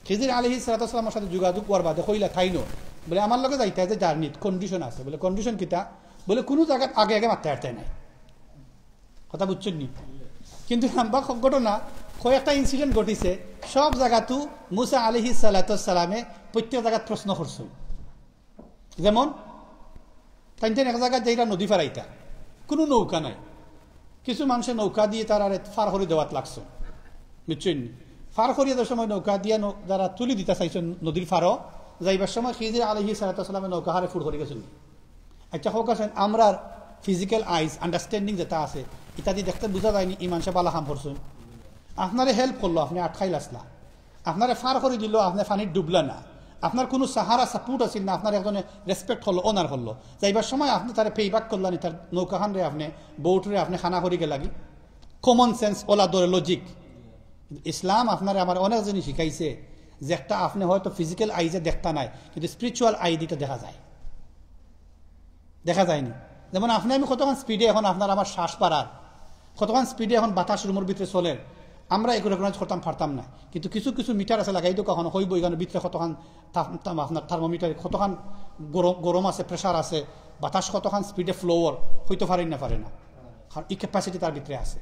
খিজির আলাইহিস সালাতু সালামের সাথে যোগাযোগ করার বাদে কইলা খাইনো বলে আমার লগে যাইতে যে জার্নিত কন্ডিশন আছে। বলে কন্ডিশন কিতা? বলে কোনো জায়গা আগে আগে মারতে পারতে নাই। কথা বুঝছেন নি? কিন্তু লম্বা ঘটনা কয়েকটা ইনসিডেন্ট ঘটিছে, সব জায়গাতো মুসা আলাইহিস সালাতু সালামে প্রত্যেক জায়গায় প্রশ্ন করছে। যেমন তাই এক জায়গায় যেটা নদী ফারাইতা, কোনো নৌকা নাই, কিছু মানুষের নৌকা দিয়ে তার আর ফার করে দেওয়াত লাগছে, বুঝছেন? ফার করিয়ে দেওয়ার সময় নৌকা দিয়ে যারা তুলি দিতে চাইছেন নদীর ফারও যাইবার সময় খিজির আলাইহিস সালাতু সালামের নৌকা হারে ফুর করে গেছেন। আচ্ছা হোক আছেন আমরা ফিজিক্যাল আইজ আন্ডারস্ট্যান্ডিং যেটা আছে ইত্যাদি দেখতে বোঝা যায়নি ইমান সে বালা হাম করছেন। আপনারে হেল্প করলো, আপনি আটকাইল আসলা, আপনারে ফার করে দিল, আপনি পানির ডুবলা না, আপনার কোনো সাহারা সাপোর্ট আছিল না, আপনার একজনে রেসপেক্ট হলো, অনার হলো। যাইবার সময় আপনি তারা পেইবাক করলেন, তার নৌকাখান রে আপনি বউটরে আপনি খানা করি গে লাগি, কমন সেন্স ওলা ধরে লজিক। ইসলাম আপনারে আমার অনেক জিনিস শিখাইছে যে একটা আপনি হয়তো ফিজিক্যাল আইজে দেখতা নাই, কিন্তু স্পিরিচুয়াল আই দিতে দেখা যায়, দেখা যায়নি। যেমন আপনি আমি কতক্ষণ স্পিডে এখন আপনার আমার শ্বাস পাড়ার, কতক্ষণ স্পিডে এখন বাতাস রুমের ভিতরে চলেন, আমরা এগুলো রেকগনাইজ করতাম পারতাম না। কিন্তু কিছু কিছু মিটার আছে লাগাই তো কখনো হইব, এখানে ভিতরে কতক্ষণ আপনার থার্মোমিটার কতক্ষণ গরম আছে, প্রেশার আছে, বাতাস কতক্ষণ স্পিডে ফ্লোর হইতে পারেন না পারে না, কারণ এই ক্যাপাসিটি তার ভিতরে আছে।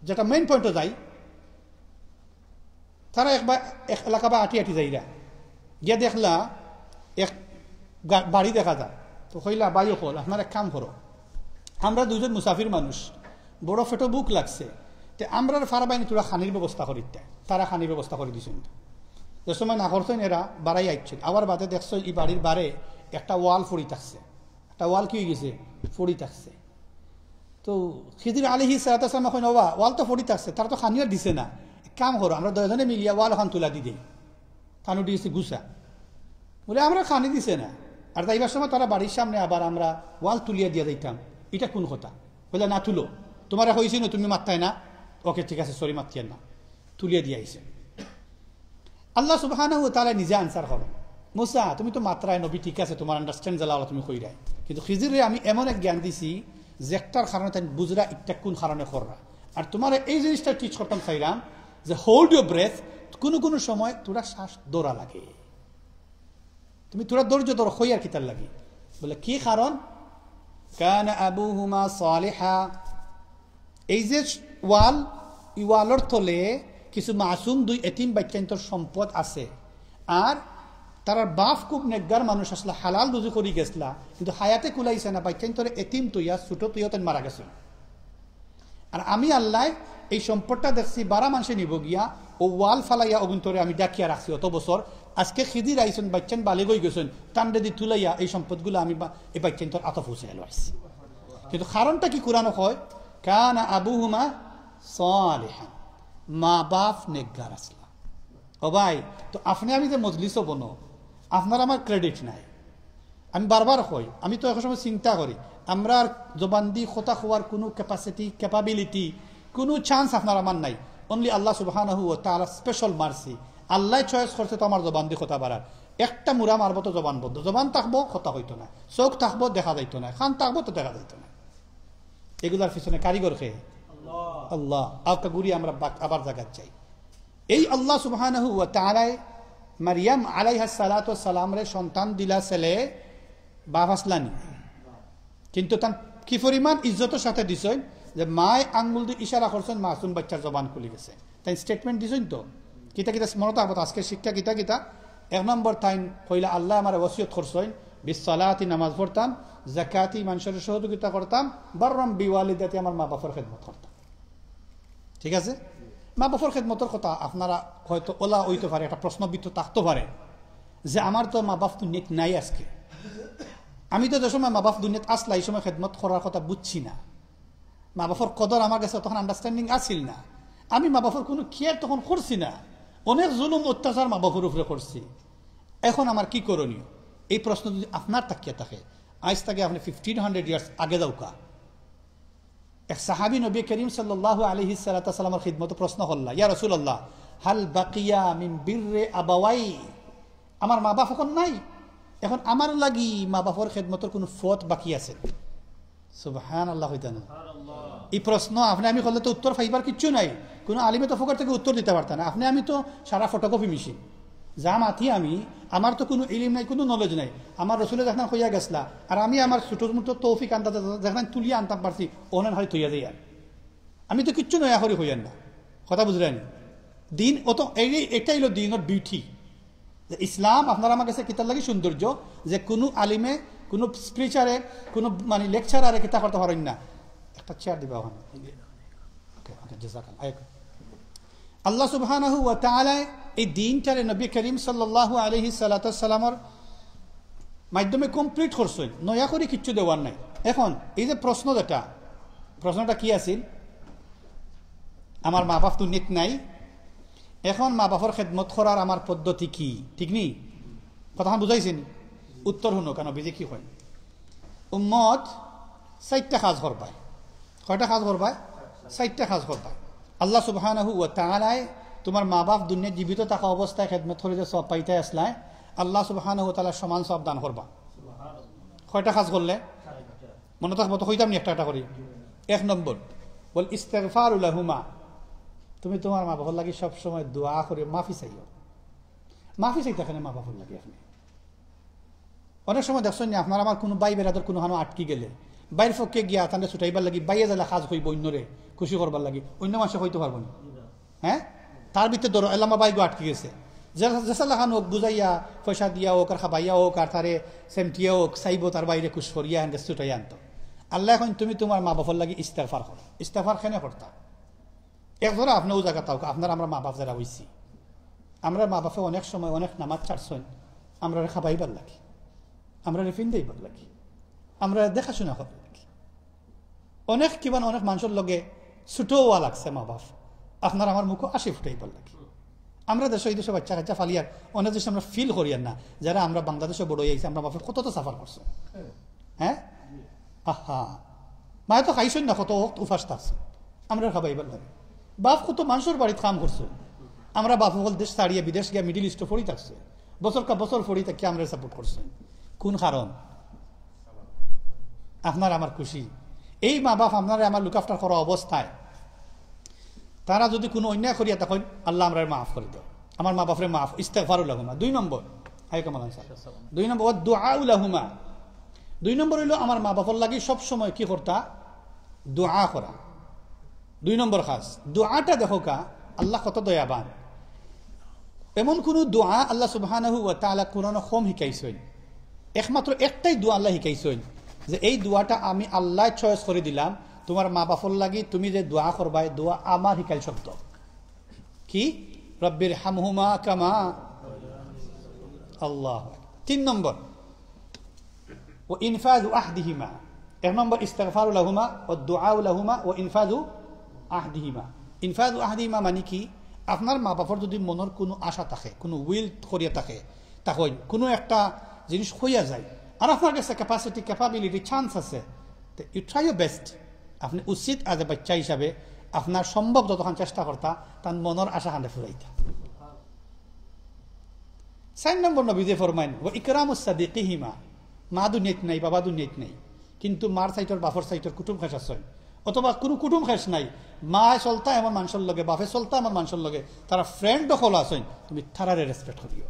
যেটা মেইন পয়েন্টে যাই, তারা একবার এক এলাকা বা আটি যাইরা গিয়ে দেখলা এক বাড়ি দেখা যায়। তো কইলা বাইও কল আপনার এক কাম করো, আমরা দুজন মুসাফির মানুষ, বড় ফেটো বুক লাগছে, তো আমরা ফারা বাইনি তোরা খানির ব্যবস্থা করিতে, তারা খানির ব্যবস্থা করে দিছেন। যে সময় না করছেন এরা বাড়াই আইছেন, আবার বাদে দেখছো এই বাড়ির বারে একটা ওয়াল ফড়ি থাকছে, একটা ওয়াল কি হয়ে গেছে ফড়ি থাকছে। তো খিজির আলাইহিস সালাতু সালাম কইন বাবা ওয়াল তো ফড়ি থাকছে, তারা তো খানিও দিছে না, কাম করো আমরা দুজনে মিলিয়া ওয়াল ওখান তুলা দি দেই, খানু দিয়েছে গুছা। বলে আমরা খানি দিছে না, আর তাইবার সময় তারা বাড়ির সামনে আবার আমরা ওয়াল তুলিয়া দিয়ে দিতাম, এটা কোন কথা? বলে না তুলো, তোমার হয়েছে না, তুমি মাত্তায় না, ওকে ঠিক আছে সরি মাত্তিয়ার না, তুলিয়া দিয়ে আইছে। আল্লাহ সুবহানাহু ওয়া তাআলা নিজে আনসার করো, মুসা তুমি তো মাত্রায় নবী, ঠিক আছে তোমার আন্ডারস্ট্যান্ড জ্বালা তুমি কইরাই, কিন্তু খিজিরে আমি এমন এক জ্ঞান দিছি যে একটার কারণে তাই বুঝরা একটা কোন কারণে কররা। আর তোমার এই জিনিসটা টিচ করতাম চাইলাম যে হোল্ড ইউর ব্রেথ, কোনো কোনো সময় তোরা শ্বাস দৌড়া লাগে, তুমি তোরা ধৈর্য ধরো হইয়ার কিতার লাগে। বলে কি কারণ? কানা আবুহুমা সালিহা, এই যে ওয়াল, ই ওয়ালের তলে কিছু মাসুম দুই এতিম বাচ্চান্তর সম্পদ আছে, আর তার বাপ খুব নেকগার মানুষ আসলে হালাল রুজি করি গেছলা, কিন্তু হায়াতে কুলাইছে না, বাচ্চান্তরে এতিম তুইয়া ছোট তুইয়াতেন মারা গেছে। আর আমি আল্লাহ এই সম্পদটা দেখছি 12 মানুষে নিব গিয়া ও ওয়াল ফালাইয়া অগুন্তরে আমি ডাকিয়া রাখছি অত বছর, আজকে খিদির আইসেন বাচ্চান বালে গই গেছেন, টান্ডে দি তুলাইয়া এই সম্পদগুলো আমি এই বাচ্চান্তর আতফ হুসে আসছি। কিন্তু কারণটা কি কোরআন হয়? কানা আবুহুমা সালিহা, মা বাপ নেকগার আসলা। ও ভাই, তো আপনি আমি যে মজলিসও বনো, আপনার আমার ক্রেডিট নাই। আমি বারবার কই, আমি তো এক সময় চিন্তা করি আমরা আর জবান দি কথা হওয়ার কোনো ক্যাপাসিটি, ক্যাপাবিলিটি, কোনো চান্স আপনার আমার নাই। অনলি আল্লাহ সুবহানাহু ওয়া তাআলা স্পেশাল মার্সি, আল্লাহ চয়েস করছে তো আমার জবান দি কথা বাড়ার। একটা মুরা মারবো তো জবান বন্ধ, জবান থাকবো কথা হইতো না, চোখ থাকবো দেখা যাইতো না, খান থাকবো তো দেখা যাইতো না। এগুলার পিছনে কারিগর খেয়ে আল্লাহ। আলকা গুড়ি আমরা আবার জায়গা চাই। এই আল্লাহ সুবহানাহু ওয়া তাআলা মারিয়াম আলাইহিস সালাতু ওয়াস সালাম রে সন্তান দিলা ছেলে বাপ আসলানি, কিন্তু তার কি পরিমাণ ইজ্জতের সাথে দিছেন যে মায় আঙ্গুল দিয়ে ইশারা করছেন, মাসুম বাচ্চার জবান খুলে গেছে। তাই স্টেটমেন্ট দিছেন তো কিতা কিতা মনত আবত আজকে শিক্ষা কিতা কিতা। এক নম্বর তাই কইলা আল্লাহ আমার ওসিয়ত করছেন বিসসালাতি নামাজ পড়তাম, যাকাতি মানুষের সহযোগিতা করতাম, বাররাম বিওয়ালিদাতি আমার মা বাবার খেদমত করতাম। ঠিক আছে, মা বাবার খেদমতের কথা আপনারা হয়তো ওলা হইতে পারে, একটা প্রশ্নবিদ্ধ থাকতে পারে যে আমার তো মা বাপ দুনিয়াত নাই আজকে, আমি তো যে সময় মা বাপ দুনিয়াত আসলা এই সময় খেদমত করার কথা বুঝছি না, মা বাবার কদর আমার কাছে তখন আন্ডারস্ট্যান্ডিং আসিল না, আমি মা বাবার কোনো কেয়ার তখন করছি না, অনেক জুলুম অত্যাচার মা বাবার উপরে করছি, এখন আমার কি করণীয়? এই প্রশ্ন যদি আপনার তাকিয়ে থাকে, আজ থেকে আপনি 1500 ইয়ার্স আগে যাওকা। এক সাহাবী নবী করিম সাল্লাল্লাহু আলাইহি সাল্লামের খিদমতে প্রশ্ন করলা, ইয়া রাসূলুল্লাহ হাল বাকিয়া মিন বিররি আবাওয়াই, আমার মা বাপ এখন নাই, এখন আমার লাগি মা বাবার খেদমতের কোনো ফত বাকি আছে? সুবহানাল্লাহ। এই প্রশ্ন আপনি আমি করলে তো উত্তর পাইবার কিচ্ছু নাই, কোনো আলিমে তো ফকর থেকে উত্তর দিতে পারতেন না, আপনি আমি তো সারা ফটোকপি মেশিন, যা মাথি আমি, আমার তো কোনো ইলিম নাই, কোনো নলেজ নাই, আমার রসুলে যখন হইয়া গেছলা আর আমি আমার ছোট মোটো তৌফিক আনতে যখন তুলিয়া আনতাম পারছি ওনার হারি থইয়া দিই, আর আমি তো কিচ্ছু নয়া করি হইয়ান না। কথা বুঝলেন? দিন ও তো এটাই হলো দিনের বিউটি। ইসলাম আপনার আমার কাছে কিতার লাগে সৌন্দর্য যে কোনো আলিমে, কোনো স্পিচারে, কোনো মানে লেকচারারে কিতা করতে পারেন না। একটা চেয়ার দিবা ওখানে। আল্লাহ সুবহানাহু ওয়া তাআলা এই দিনটারে নবী করিম সাল্লাল্লাহু আলাইহি সাল্লামের মাধ্যমে কমপ্লিট করছেন, নয়া করে কিচ্ছু দেওয়ার নাই। এখন এই যে প্রশ্ন, যেটা প্রশ্নটা কি আছিল, আমার মা বাপ তো নিত নাই, এখন মা বাপর খেদমত করার আমার পদ্ধতি কি? ঠিক নি? কথা বুঝাইছেন? উত্তর শুনো কেন বিজে কি হয়। উম্মত 4টা কাজ করবাই। কয়টা কাজ করবাই? 4টা কাজ করবাই। আল্লাহ সুবহানাহু ওয়া তাআলা তোমার মা বাপ দুনিয়া জীবিত থাকা অবস্থায় খেদমত করে যে সব পাইতে আসলায়, আল্লাহ সুবহানাহু ওয়া তাআলা সমান সব দান করবা। কয়টা কাজ করলে মনে থাকবো? তো কইতাম নি একটা একটা করি। 1 নম্বর বল ইস্তিগফারু লাহুমা, তুমি তোমার মা বাবার লাগি সবসময় দোয়া করে মাফি চাইও। মাফি চাইতে এখানে মা বাবার লাগে। আপনি অনেক সময় দেখছেন না, আপনার আমার কোনো বাই বেড়াদের কোনো হানো আটকি গেলে বাইর পক্ষে গিয়া তাদের ছুটাইবার লাগি বাইয়ে যালে কাজ হইব, অন্যরে খুশি করবার লাগি, অন্য মানুষে হইতে পারবো না। হ্যাঁ, তার ভিতরে ধরো এলামা বাইগো আটকে গেছে, যেসালাখান হোক বুঝাইয়া পয়সা দিয়া হোক আর খাবাইয়া হোক আর তারে সেমটিয়া হোক চাইব তার বাইরে খুশ করিয়া আনতে ছুটাই আনতো। আল্লাহ এখন তুমি তোমার মা বাবার লাগি ইস্তেগফার করো। ইস্তেগফার কেন করতা? এক ধরো আপনার ও জায়গা তাও আপনার আমরা মা বাপ যারা হইছি, আমরা মা বাপে অনেক সময় অনেক নামাজ ছাড়ছেন, আমরা খাবাইবার লাগি, আমরা রেফিন দেইবার লাগি, আমরা দেখাশোনা করবার লাগি, অনেক কিমান অনেক মানুষের লগে ছুটোয়া লাগছে মা বাপ, আপনার আমার মুখও আসি ফুটাইবার লাগি। আমরা দেশে এই দেশে বাচ্চা কাচ্চা ফালিয়ার অনেক দেশে আমরা ফিল করিয়ার না, যারা আমরা বাংলাদেশে বড় হয়েছি, আমরা বাপের কত তো সাফার করছে। হ্যাঁ, আহা মায়ে তো খাইছেন না, কত উপাস থাকছে, আমরা খাবাইবার লাগে। বাপ কত মানুষের বাড়িতে কাম করছে, আমরা বাপ সকল দেশ ছাড়িয়ে বিদেশ গিয়ে মিডিল ইস্টে ফড়ি থাকছে, বছর কা বছর ফড়ি থাকি আমরা সাপোর্ট করছে। কোন কারণ? আপনার আমার খুশি। এই মা বাপ আপনারা আমার লুক আফটার করা অবস্থায় তারা যদি কোনো অন্যায় করিয়া তখন আল্লাহ আমরা মাফ করে দাও, আমার মা বাপরে মাফ, ইস্তেগফারু লাহুমা। 2 নম্বর, হাই কামাল স্যার, 2 নম্বর দুআউ লাহুমা। 2 নম্বর হইল আমার মা বাপর লাগি সব সময় কি করতা? দোয়া করা। 2 নম্বর খাস দোয়াটা দেখো কা আল্লাহ কত দয়াবান। এমন কোন দোয়া আল্লাহ সুবহানাহু ওয়া তাআলা কোরআনে কম শিখাইছেন, একমাত্র একটাই দোয়া আল্লাহ শিখাইছেন যে এই দোয়াটা আমি আল্লাহ চয়েস করে দিলাম তোমার মা বাপর লাগি, তুমি যে দোয়া করবা এই দোয়া আমার শিখাইল শব্দ কি? রব্বির হামহুমা কামা আল্লাহ। 3 নম্বর ও ইনফাযু আহদিহিমা। 1 নম্বর ইস্তিগফারু লাহুমা ও দুআউ লাহুমা ও ইনফাযু আহদিহিমা। ইনফাযু আহদিহিমা মানে কি? আপনার মা বাপর যদি মনের কোনো আশা থাকে, কোনো উইল করিয়া থাকে, তখন কোনো একটা জিনিস হইয়া যায় আর আপনার কাছে ক্যাপাসিটি, ক্যাপাবিলিটি, চান্স আছে, তো ইউ ট্রাই ইউর বেস্ট। আপনি উচিত আজ বাচ্চা হিসাবে আপনার সম্ভব যতক্ষণ চেষ্টা করতা তার মনের আশা খানে ফুরাইতা। 4 নম্বর নবীজি ফরমাইন ওয়া ইকরামুস সাদিকিহিমা, মা দুনিয়াত নাই বাবা দুনিয়াত নাই, কিন্তু মার সাইটর বাফর সাইটর কুটুম খাস আছে, অথবা কোনো কুটুম খাস নাই, মা চলতা এমন মানুষের লগে, বাপে চলতা এমন মানুষের লগে, তারা ফ্রেন্ড দখল আছেন, তুমি তারারে রেসপেক্ট করিও।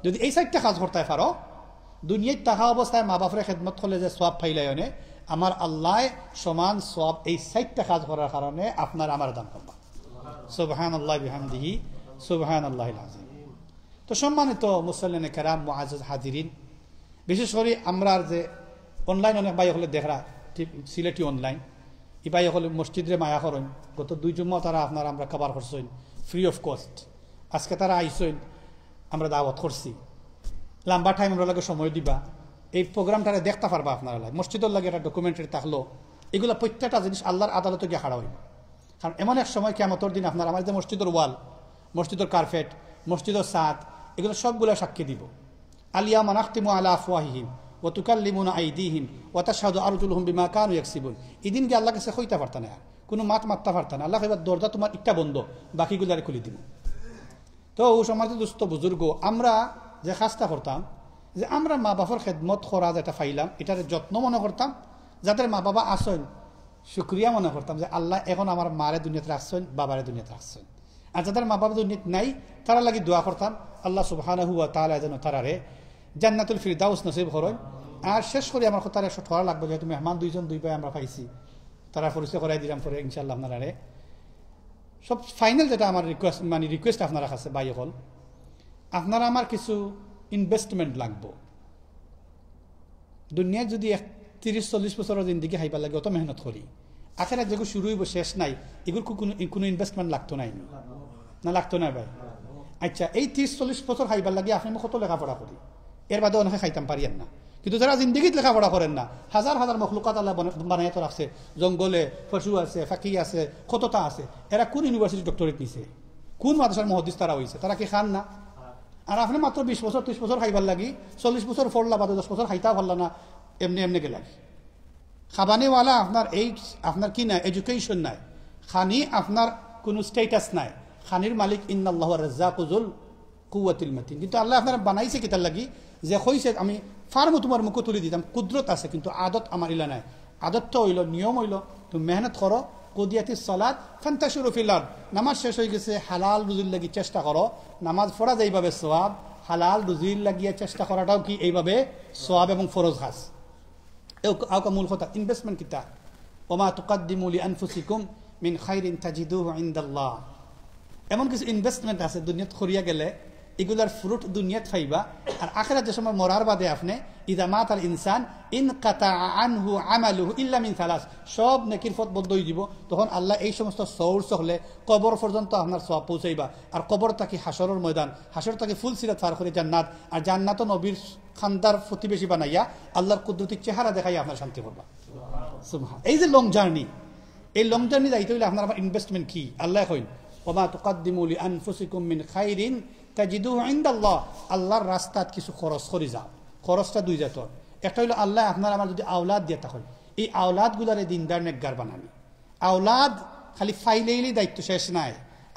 যদি এই সাইডটা কাজ করতে পারো, দুনিয়ায় থাকা অবস্থায় মা বাপরে খেদমত করলে যে সওয়াব পাইলাই, আমার আল্লাহ সমান সওয়াব এই সাইডটা কাজ করার কারণে আপনার আমার দান করবা। সুবহানাল্লাহি বিহামদিহি সুবহানাল্লাহিল আযীম। তো সম্মানিত মুসল্লিনে কেরাম, মুআজ্জাজ হাজিরিন, বিশেষ করে আমরা যে অনলাইন অনেক ভাই হলে দেখরা সিলেটি অনলাইন, এই ভাই হলে মসজিদে মায়া করেন, গত 2 জুম্মা তারা আপনারা আমরা কভার করছেন ফ্রি অফ কস্ট। আজকে তারা আইসেন, আমরা দাওয়াত করছি, লম্বা টাইম আমরা লাগে সময় দিবা, এই প্রোগ্রামটারে দেখতে পারবা আপনারা। মসজিদের লাগে একটা ডকুমেন্টারি থাকলো, এগুলো প্রত্যেকটা জিনিস আল্লাহর আদালতে গিয়ে হারা হইব। কারণ এমন এক সময় কিয়ামতের দিন আপনারা আমার যে মসজিদের ওয়াল, মসজিদের কার্পেট, মসজিদের ছাদ, এগুলো সবগুলো সাক্ষী দিব। আলিয়ামা নাখতিমু আলা আফওয়াহিহিম ওয়া তুকাল্লিমুনা আইদিহিম ওয়া তাশহাদু আরজুলুহুম বিমা কানু ইয়াকসিবুন। এদিন গিয়ে আল্লাহ কাছে কইতে পারতা না, কোনো মারতে পারতা না। আল্লাহ কইবা দরজা তোমার একটা বন্ধ, বাকিগুলারে খুলে দিব। তো ও সমাজে দুস্থ বুজুর্গ, আমরা যে কাজটা করতাম, যে আমরা মা বাবার খেদমত করা যেটা পাইলাম, এটার যত্ন মনে করতাম, যাদের মা বাবা আসেন শুক্রিয়া মনে করতাম যে আল্লাহ এখন আমার মারে দুনিয়াতে রাখছেন, বাবারে দুনিয়াতে রাখছেন। আর যাদের মা বাবা দুনিয়াতে নাই, তারা লাগি দোয়া করতাম আল্লাহ সুবহানাহু ওয়া তাআলা যেন তারারে জান্নাতুল ফিরদাউস নসিব করেন। আর শেষ করে আমার কথার একশো ঠরা লাগবে, যেহেতু মেহমান 2 জন 2 ভাই আমরা পাইছি, তারা পরিচয় করাই দিলাম পরে ইনশাআল্লাহ আপনারা। সব ফাইনাল যেটা আমার রিকোয়েস্ট আপনারা কাছে ভাই হল, আপনারা আমার কিছু ইনভেস্টমেন্ট লাগবো। দুনিয়ায় যদি 30-40 বছরের জিন্দিগি হাইবা লাগে, অত মেহনত করি, আখেরাত যেগুলো শুরু হইব শেষ নাই, এগুলো কোনো ইনভেস্টমেন্ট লাগতো নাই না, লাগতো না ভাই? আচ্ছা, এই 30-40 বছর খাইবার লাগে আপনি কত লেখাপড়া করি, এর বাদে অনেকে খাইতাম পারিয়েন না। কিন্তু যারা জিন্দিগিত লেখাপড়া করেন না, হাজার হাজার মখলুকাত আল্লাহ বানাইতে রাখছে, জঙ্গলে পশু আছে, ফাঁকি আছে, কতটা আছে, এরা কোন ইউনিভার্সিটি ডক্টরেট নিছে, কোন মাদ্রাসার মুহাদ্দিস তারা হয়েছে, তারা কি খান না? আর আপনি মাত্র 20 বছর 30 বছর খাইবার লাগি, 40 বছর ফললা বাদে 10 বছর খাইতা পারলা না, এমনি এমনি গেলাম। খাবানিওয়ালা আপনার এই আপনার কি নাই, এডুকেশন নাই, খানি আপনার কোনো স্টেটাস নাই, খানির মালিক ইন্নাল্লাহু রাজ্জাকু যুল কুওয়াতিল মাতিন। কিন্তু আল্লাহ আপনারা বানাইছে কিতার লাগি, যে কইছে আমি ফার্মও তোমার মুখে তুলে দিতাম, কুদরত আছে, কিন্তু আদত আমার ইলা নাই। আদতটা হইল, নিয়ম হইল, তুমি মেহনত করো, কুদিয়াতিস সালাত ফান্তাশিরু ফিল আরদ, নামাজ শেষ হয়ে গেছে, হালাল রুজির লাগি চেষ্টা করো, নামাজ পড়া যায় এইভাবে সওয়াব, হালাল রুজির লাগিয়ে চেষ্টা করাটাও কি এইভাবে সওয়াব এবং ফরজ হাস। মূল কথা ইনভেস্টমেন্ট কিতা, ওমা তুকাদ্দিমু লিআনফুসিকুম মিন খাইরিন তাজিদুহু ইনদাল্লাহ। এমন কিছু ইনভেস্টমেন্ট আছে দুনিয়াত করিয়া গেলে, এগুলার ফ্রুট দুনিয়াত পাইবা, আর আখিরাত যে সময় মরার বাদে আপনি ইদা মাতাল ইনসান ইনকাতা আনহু আমালুহু ইল্লা মিন সালাস, সব নেকির পথ বন্ধ হয়ে দিব। তখন আল্লাহ এই সমস্ত সোর্স হলে কবর পর্যন্ত আপনার সওয়াব পৌঁছাইবা। আর কবর তাকে হাসরের ময়দান, হাসর তাকে ফুল সিরাত পার করে জান্নাত, আর জান্নাত নবীর খান্দার প্রতিবেশী বানাইয়া আল্লাহর কুদরতির চেহারা দেখাইয়া আপনার শান্তি করবা। সুবহান। এই যে লং জার্নি, এই লং জার্নি যাইতে হইলে আপনার ইনভেস্টমেন্ট কি? আল্লাহ কইন ওমা তুকাদ্দিমু লিআনফুসিকুম মিন খাইরিন তাজিদুহু ইনদাল্লাহ। আল্লাহর রাস্তাত কিছু খরচ করে যাও। খরচটা 2 জাতর। একটা হইল আল্লাহ আপনার আমার যদি আওলাদ দিয়ে থাকে, এই আওলাদগুলারে দিনদার নেককার বানানি। আওলাদ খালি ফাইলেইলেই দায়িত্ব শেষ নাই।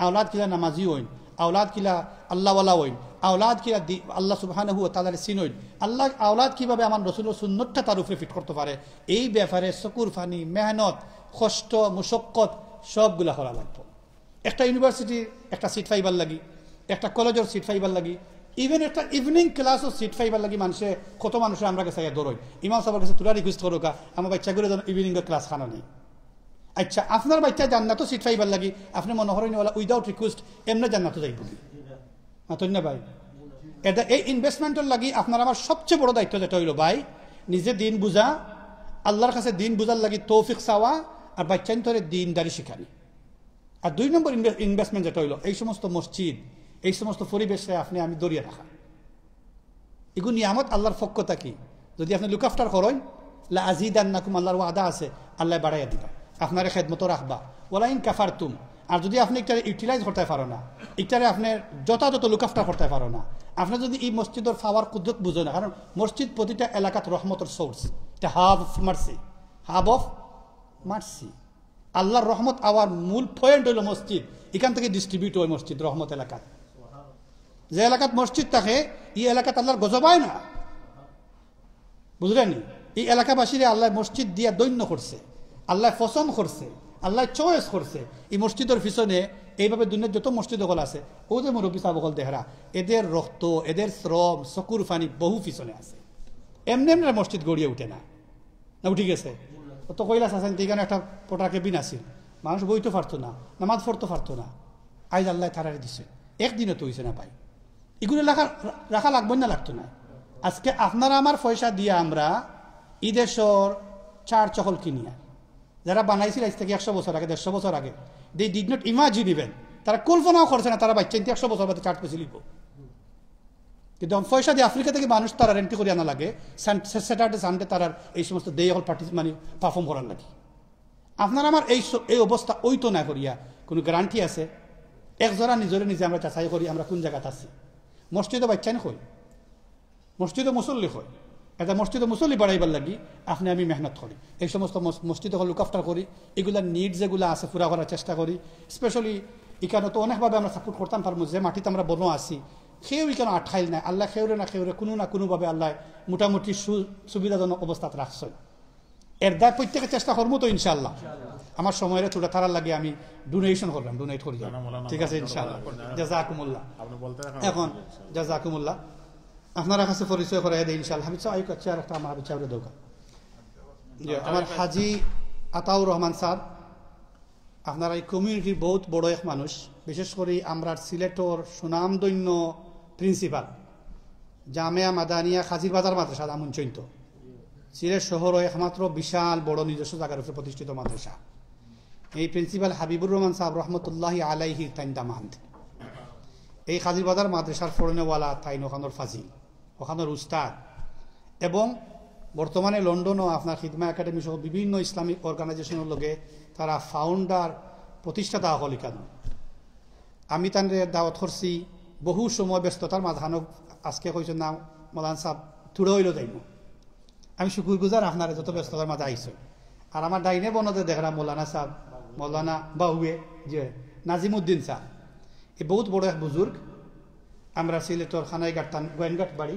আওলাদ কিলা নামাজি হইন, আওলাদ কিলা আল্লাহওয়ালা হইন, আওলাদ কিলা আল্লাহ সুবহানাহু ওয়া তাআলার সিন হইন, আল্লাহ আওলাদ কিভাবে আমার রাসূলের সুন্নতটা তার উপরে ফিট করতে পারে, এই ব্যাপারে চকুর ফানি, মেহনত, কষ্ট, মুশক্কত সবগুলা করা লাগবে। একটা ইউনিভার্সিটির একটা সিট পাইবার লাগি, একটা কলেজের সিট পাইবার লাগি, ইভেন একটা ইভিনিং ক্লাসও সিট পাইবার লাগি, মানুষে কত মানুষের আমরা কাছে দৌড়ই, ইমাম সাহেবের কাছে তুলা রিকোয়েস্ট করো কা আমার বাচ্চাগুলো যেন ইভিনিংয়ের ক্লাস খানো নেই। আচ্ছা, আপনার বাচ্চা জান্নাতও সিট পাইবার লাগি, আপনি মনে করেন উইদাউট রিকোয়েস্ট এমনি জান্নাতও যাইব না ভাই। এটা এই ইনভেস্টমেন্টের লাগি আপনার আমার সবচেয়ে বড় দায়িত্ব যেটা হইল ভাই, নিজে দিন বুঝা, আল্লাহর কাছে দিন বুঝার লাগি তৌফিক চাওয়া, আর বাচ্চান ধরে দিনদারি শিখানি। আর 2 নম্বর ইনভেস্টমেন্ট যেটা হইল এই সমস্ত মসজিদ, এই সমস্ত পরিবেশে আপনি আমি দরিয়ে রাখা, এগুলো নিয়ামত আল্লাহর পক্ষ থাকি। যদি আপনি লুক আফটার করেন, লা আজিদান্নাকুম, আল্লাহর ওয়াদা আছে, আল্লাহ বাড়াইয়া দিবা, আপনার খেদমতো রাখবা। ওয়ালা ইন কাফারতুম, আর যদি আপনি একটা ইউটিলাইজ করতে পারো না, এটারে আপনি যথাযথ লুক আফটার করতে পারো না, আপনি যদি এই মসজিদের পাওয়ার কুদরত বুঝো না, কারণ মসজিদ প্রতিটা এলাকাত রহমতের সোর্স, এটা হাব অফ মার্সি। আল্লাহর রহমত আওয়ার মূল পয়েন্ট হইল মসজিদ, এখান থেকে ডিস্ট্রিবিউট হয় মসজিদ রহমত এলাকায়। যে এলাকাত মসজিদ থাকে এই এলাকাত আল্লাহর গজব হয় না, বুঝলেন? এই এলাকাবাসীরা আল্লাহ মসজিদ দিয়া দৈন্য করছে, আল্লাহ পছন্দ করছে, আল্লাহ চয়েস করছে। এই মসজিদের পিছনে এইভাবে দুনিয়ার যত মসজিদ হল আছে, ও যে মুরব্বী সাবকল দেহরা, এদের রক্ত, এদের শ্রম, চকুর পানি বহু পিছনে আছে। এমনি এমনি মসজিদ গড়িয়ে উঠে না, উঠে গেছে। তো কৈলাস আছেন এখানে একটা পটা কেবিন আছিল, মানুষ বইতে পারতো না, নামাজ পড়তে পারতো না। আইজ আল্লাহ তারারে দিছে, একদিনও তো হয়েছে না ভাই। এগুলো রাখা লাগবে না, লাগতো না। আজকে আপনারা আমার পয়সা দিয়ে আমরা ঈদেশ্বর চার চকল কিনিয়া, যারা বানাইছিল আজ থেকে 100 বছর আগে, 150 বছর আগে, they did not imagine even, তারা কল্পনাও করছে না তারা বাচ্চা 100 বছর বাদে চার্ট পেছে লিখব। কিন্তু পয়সা দিয়ে আফ্রিকা থেকে মানুষ তারা রেন্টি করে আনা লাগে, স্যাটারডে সানডে তারা এই সমস্ত ডে হল মানে পারফর্ম করার লাগে। আপনার আমার এই অবস্থা ওই তো না করিয়া কোনো গ্যারান্টি আছে? একজোড়া নিজরে নিজে আমরা যাচাই করি আমরা কোন জায়গাতে আছি। মসজিদে বাচ্চা নয়, মসজিদে মুসল্লি হয়। এটা মসজিদে মুসল্লি বাড়াইবার লাগি আপনি আমি মেহনত করি, এই সমস্ত মসজিদে লুক আফটার করি, এগুলা নিড যেগুলো আছে পুরা করার চেষ্টা করি। স্পেশালি এখানে তো অনেকভাবে আমরা সাপোর্ট করতাম পারবো, যে মাটিতে আমরা বনো আছি সেও এখানে আঠাইল নাই, আল্লাহ খেউরে না খেউরে কোনো না কোনোভাবে আল্লাহ মোটামুটি সুবিধাজনক অবস্থাতে রাখছে। এর দায় প্রত্যেকের চেষ্টা করবো তো ইনশাল্লাহ। আমার সময়ের ছোটা থারার লাগে আমি ডোনেশন করলাম, ডোনেট করি, ঠিক আছে ইনশাল্লাহ। জাযাকুমুল্লাহ। এখন জাযাকুমুল্লাহ আপনারা কাছে পরিচয় করাই দেয় ইনশাল্লাহ। আমি চাই করছি আর একটা আমার বিচারে দোকান আমার হাজি আতাউর রহমান স্যার, আপনারা এই কমিউনিটির বহুত বড় এক মানুষ। বিশেষ করে আমরা সিলেটর সুনামধন্য প্রিন্সিপাল জামিয়া মাদানিয়া খাজির বাজার মাদ্রাসা আমুনচৈন্ত, সিলেট শহর একমাত্র বিশাল বড় নিজস্ব জায়গার উপরে প্রতিষ্ঠিত মাদ্রাসা। এই প্রিন্সিপাল হাবিবুর রহমান সাহেব রহমতুল্লাহি আলাইহি তাইন দামান্দ, এই খাজির বাজার মাদ্রাসার ফরনেওয়ালা তাইন ওখানোর ফাজিল, ওখানোর উস্তাদ, এবং বর্তমানে লন্ডনও আপনার খিদমা একাডেমি সহ বিভিন্ন ইসলামিক অর্গানাইজেশনের লগে তারা ফাউন্ডার প্রতিষ্ঠাতা হল। কেন আমি তাদের দাওয়াত করছি, বহু সময় ব্যস্ততার মাঝখানো আজকে কইছেন না মৌলানা সাহেব থুড়ে হইল যাইব। আমি শুকুর গুজার আপনারা যত ব্যস্ততার মাঝে আইস। আর আমার ডাইনে বনতে দেখলাম মৌলানা সাহেব, মৌলানা বাহুয়ে যে নাজিমুদ্দিন সাহ, এই বহুত বড় এক বুজুর্গ। আমরা সিলেটর খানাইঘাট গোয়েনঘাট বাড়ি,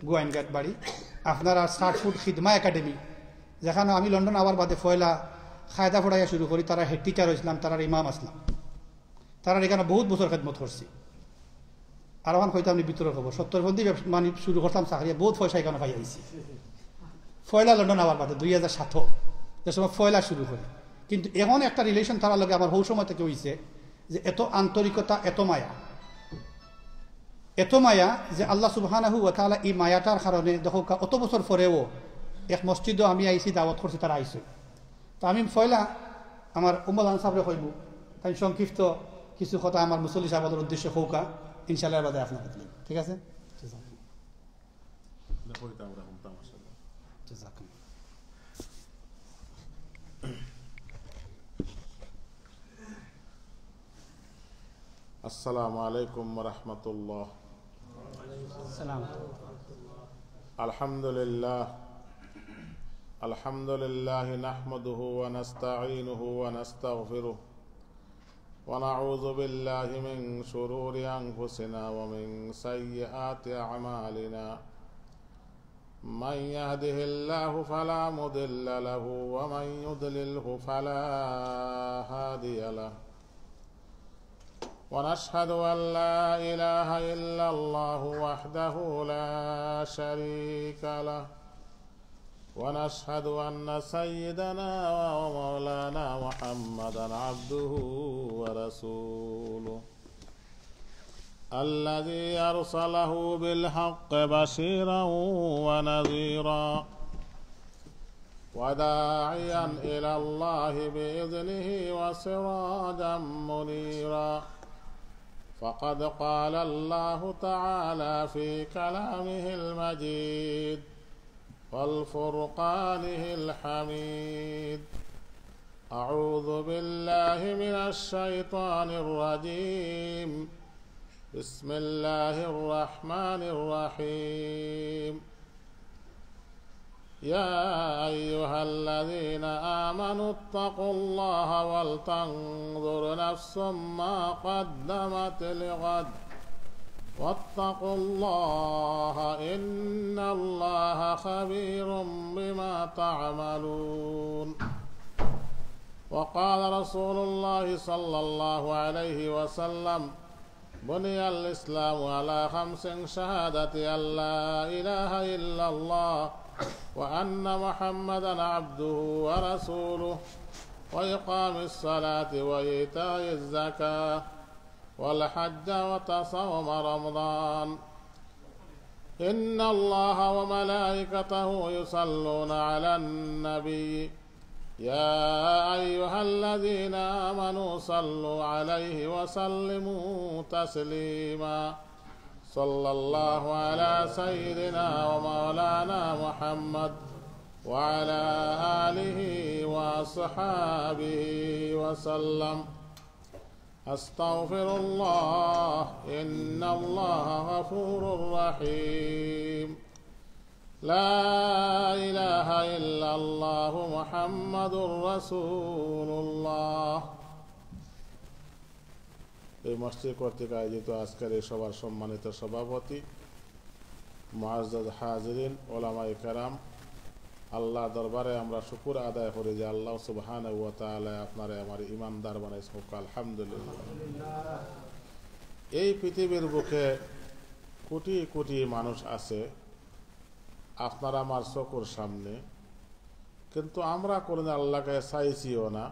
গোয়েনঘাট বাড়ি আপনারা স্টার্ট ফুড খিদমা একাডেমি, যেখানে আমি লন্ডন আবার বাদে ফয়লা খায়দা ফোড়াইয়া শুরু করি, তারা হেড টিচার হয়েছিলাম, তারা ইমাম আসলাম, তারা এখানে বহুত বছর খেদমত করছি। আর আমার হয়তো আমি ভিতরে খবর 70 বন্দি মানে শুরু করতাম চাকরি, বহুত পয়সা এখানে পাই আইছি। ফয়লা লন্ডন আবার বাদে 2007 যে সময় ফয়লা শুরু করি। কিন্তু এখন একটা রিলেশন তারা লগে আমার বহু সময় থেকে হয়েছে, যে এত আন্তরিকতা, এত মায়া, এত মায়া, যে আল্লাহ সুবহানাহু ওয়া তাআলা এই মায়াটার কারণে দেখো অত বছর পরেও এক মসজিদও আমি আইছি, দাওয়াত করছি, তারা আইছে। তো আমি ফয়লা আমার উম্মালান সাহেবরে কইব, তাই সংক্ষিপ্ত কিছু কথা আমার মুসল্লি সাহেবের উদ্দেশ্যে হৌকা ইনশাআল্লাহ বাদে আপনার কাছে, ঠিক আছে? আসসালামু আলাইকুম ওয়া রাহমাতুল্লাহ। আলহামদুলিল্লাহ নাহমাদুহু ওয়া নাস্তাঈনুহু ওয়া নাস্তাগফিরুহু ওয়া নাউযু বিল্লাহি মিন শুরুরি আনফুসিনা ওয়া মিন সাইয়্যাতি আ'মালিনা। মান ইয়াহদিহিল্লাহু ফালা মুদিল্লা লাহু ওয়া মান ইউদ্লিলহু ফালা হাদিয়া লাহু। ونشهد أن لا إله إلا الله وحده لا شريك له ونشهد أن سيدنا ومولانا محمدا عبده ورسوله الذي أرسله بالحق بشيرا ونذيرا وداعيا إلى الله بإذنه وسراجا منيرا. فقد قال الله تعالى في كلامه المجيد والفرقانه الحميد: أعوذ بالله من الشيطان الرجيم. بسم الله الرحمن الرحيم. يا أيها الذين آمنوا اتقوا الله ولتنظر نفس ما قدمت لغد واتقوا الله إن الله خبير بما تعملون وقال رسول الله صلى الله عليه وسلم بني الإسلام على 5 شهادة أن لا إله إلا الله وأن محمدا عبده ورسوله وإقام الصلاة وإيتاء الزكاة والحج وتصوم رمضان إن الله وملائكته يصلون على النبي يا أيها الذين آمنوا صلوا عليه وسلموا تسليما صلى الله على سيدنا ومولانا محمد وعلى آله وصحابه وسلم أستغفر الله إن الله غفور رحيم لا إله إلا الله محمد رسول الله এই মসজিদ কর্তৃক আয়োজিত আজকের এই সভার সম্মানিত সভাপতি মুআজ্জাজ হাজিরিন ওলামায়ে কেরাম, আল্লাহ দরবারে আমরা শুকর আদায় করি যে আল্লাহ সুবহানাহু ওয়া তাআলা আপনারে আমার ঈমানদার বানাইছেন। আলহামদুলিল্লাহ। এই পৃথিবীর বুকে কোটি কোটি মানুষ আছে আপনার আমার চোখের সামনে, কিন্তু আমরা কোনদিন আল্লাহকে চাইছিও না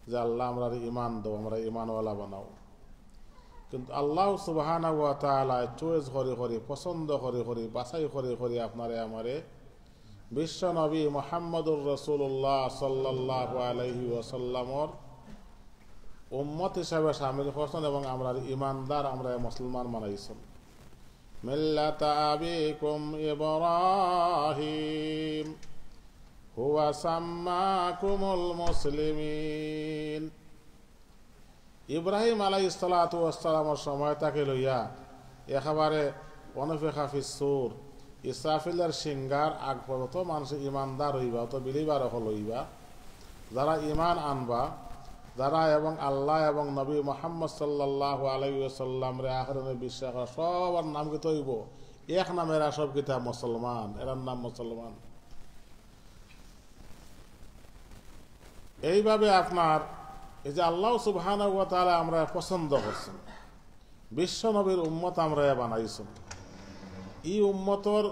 যে আল্লাহ আমরা ঈমান দাও, আমরা ঈমানওয়ালা বানাও। কিন্তু আল্লাহ সুবহানাহু ওয়া তাআলা চয়েস করে করে, পছন্দ করে করে, বাছাই করে করে আপনারে আমারে বিশ্ব নবী মুহাম্মদুর রাসূলুল্লাহ সাল্লাল্লাহু আলাইহি ওয়াসাল্লামর উম্মত হিসাবে শামিল করছেন এবং আমরা ঈমানদার, আমরা মুসলমান বানাইছেন। মিল্লাতা আবিকুম ইব্রাহিম হুয়া সাম্মাকুমুল মুসলিমিন। ইব্রাহিম আলাইহিস সালাতু ওয়াস সালামের সময় তাকে লইয়া একেবারে ওয়ানফিখা ফিস সূর, ইসরাফিলের সিঙ্গার আগ পর্যন্ত মানুষ ইমানদার হইবা, তো বিলিবার হল হইবা, যারা ইমান আনবা, যারা এবং আল্লাহ এবং নবী মুহাম্মদ সাল্লাল্লাহু আলাইহি ওয়াসাল্লাম রে আখিরে বিশ্বাস করা, সবার নাম কি হইব এক নামেরা, সব কিতা মুসলমান, এরার নাম মুসলমান। এইভাবে আপনার এই যে আল্লাহ সুবহানাহু ওয়া তাআলা আমরা পছন্দ করছেন, বিশ্ব নবীর উম্মত আমরা বানাইছেন। এই উম্মতর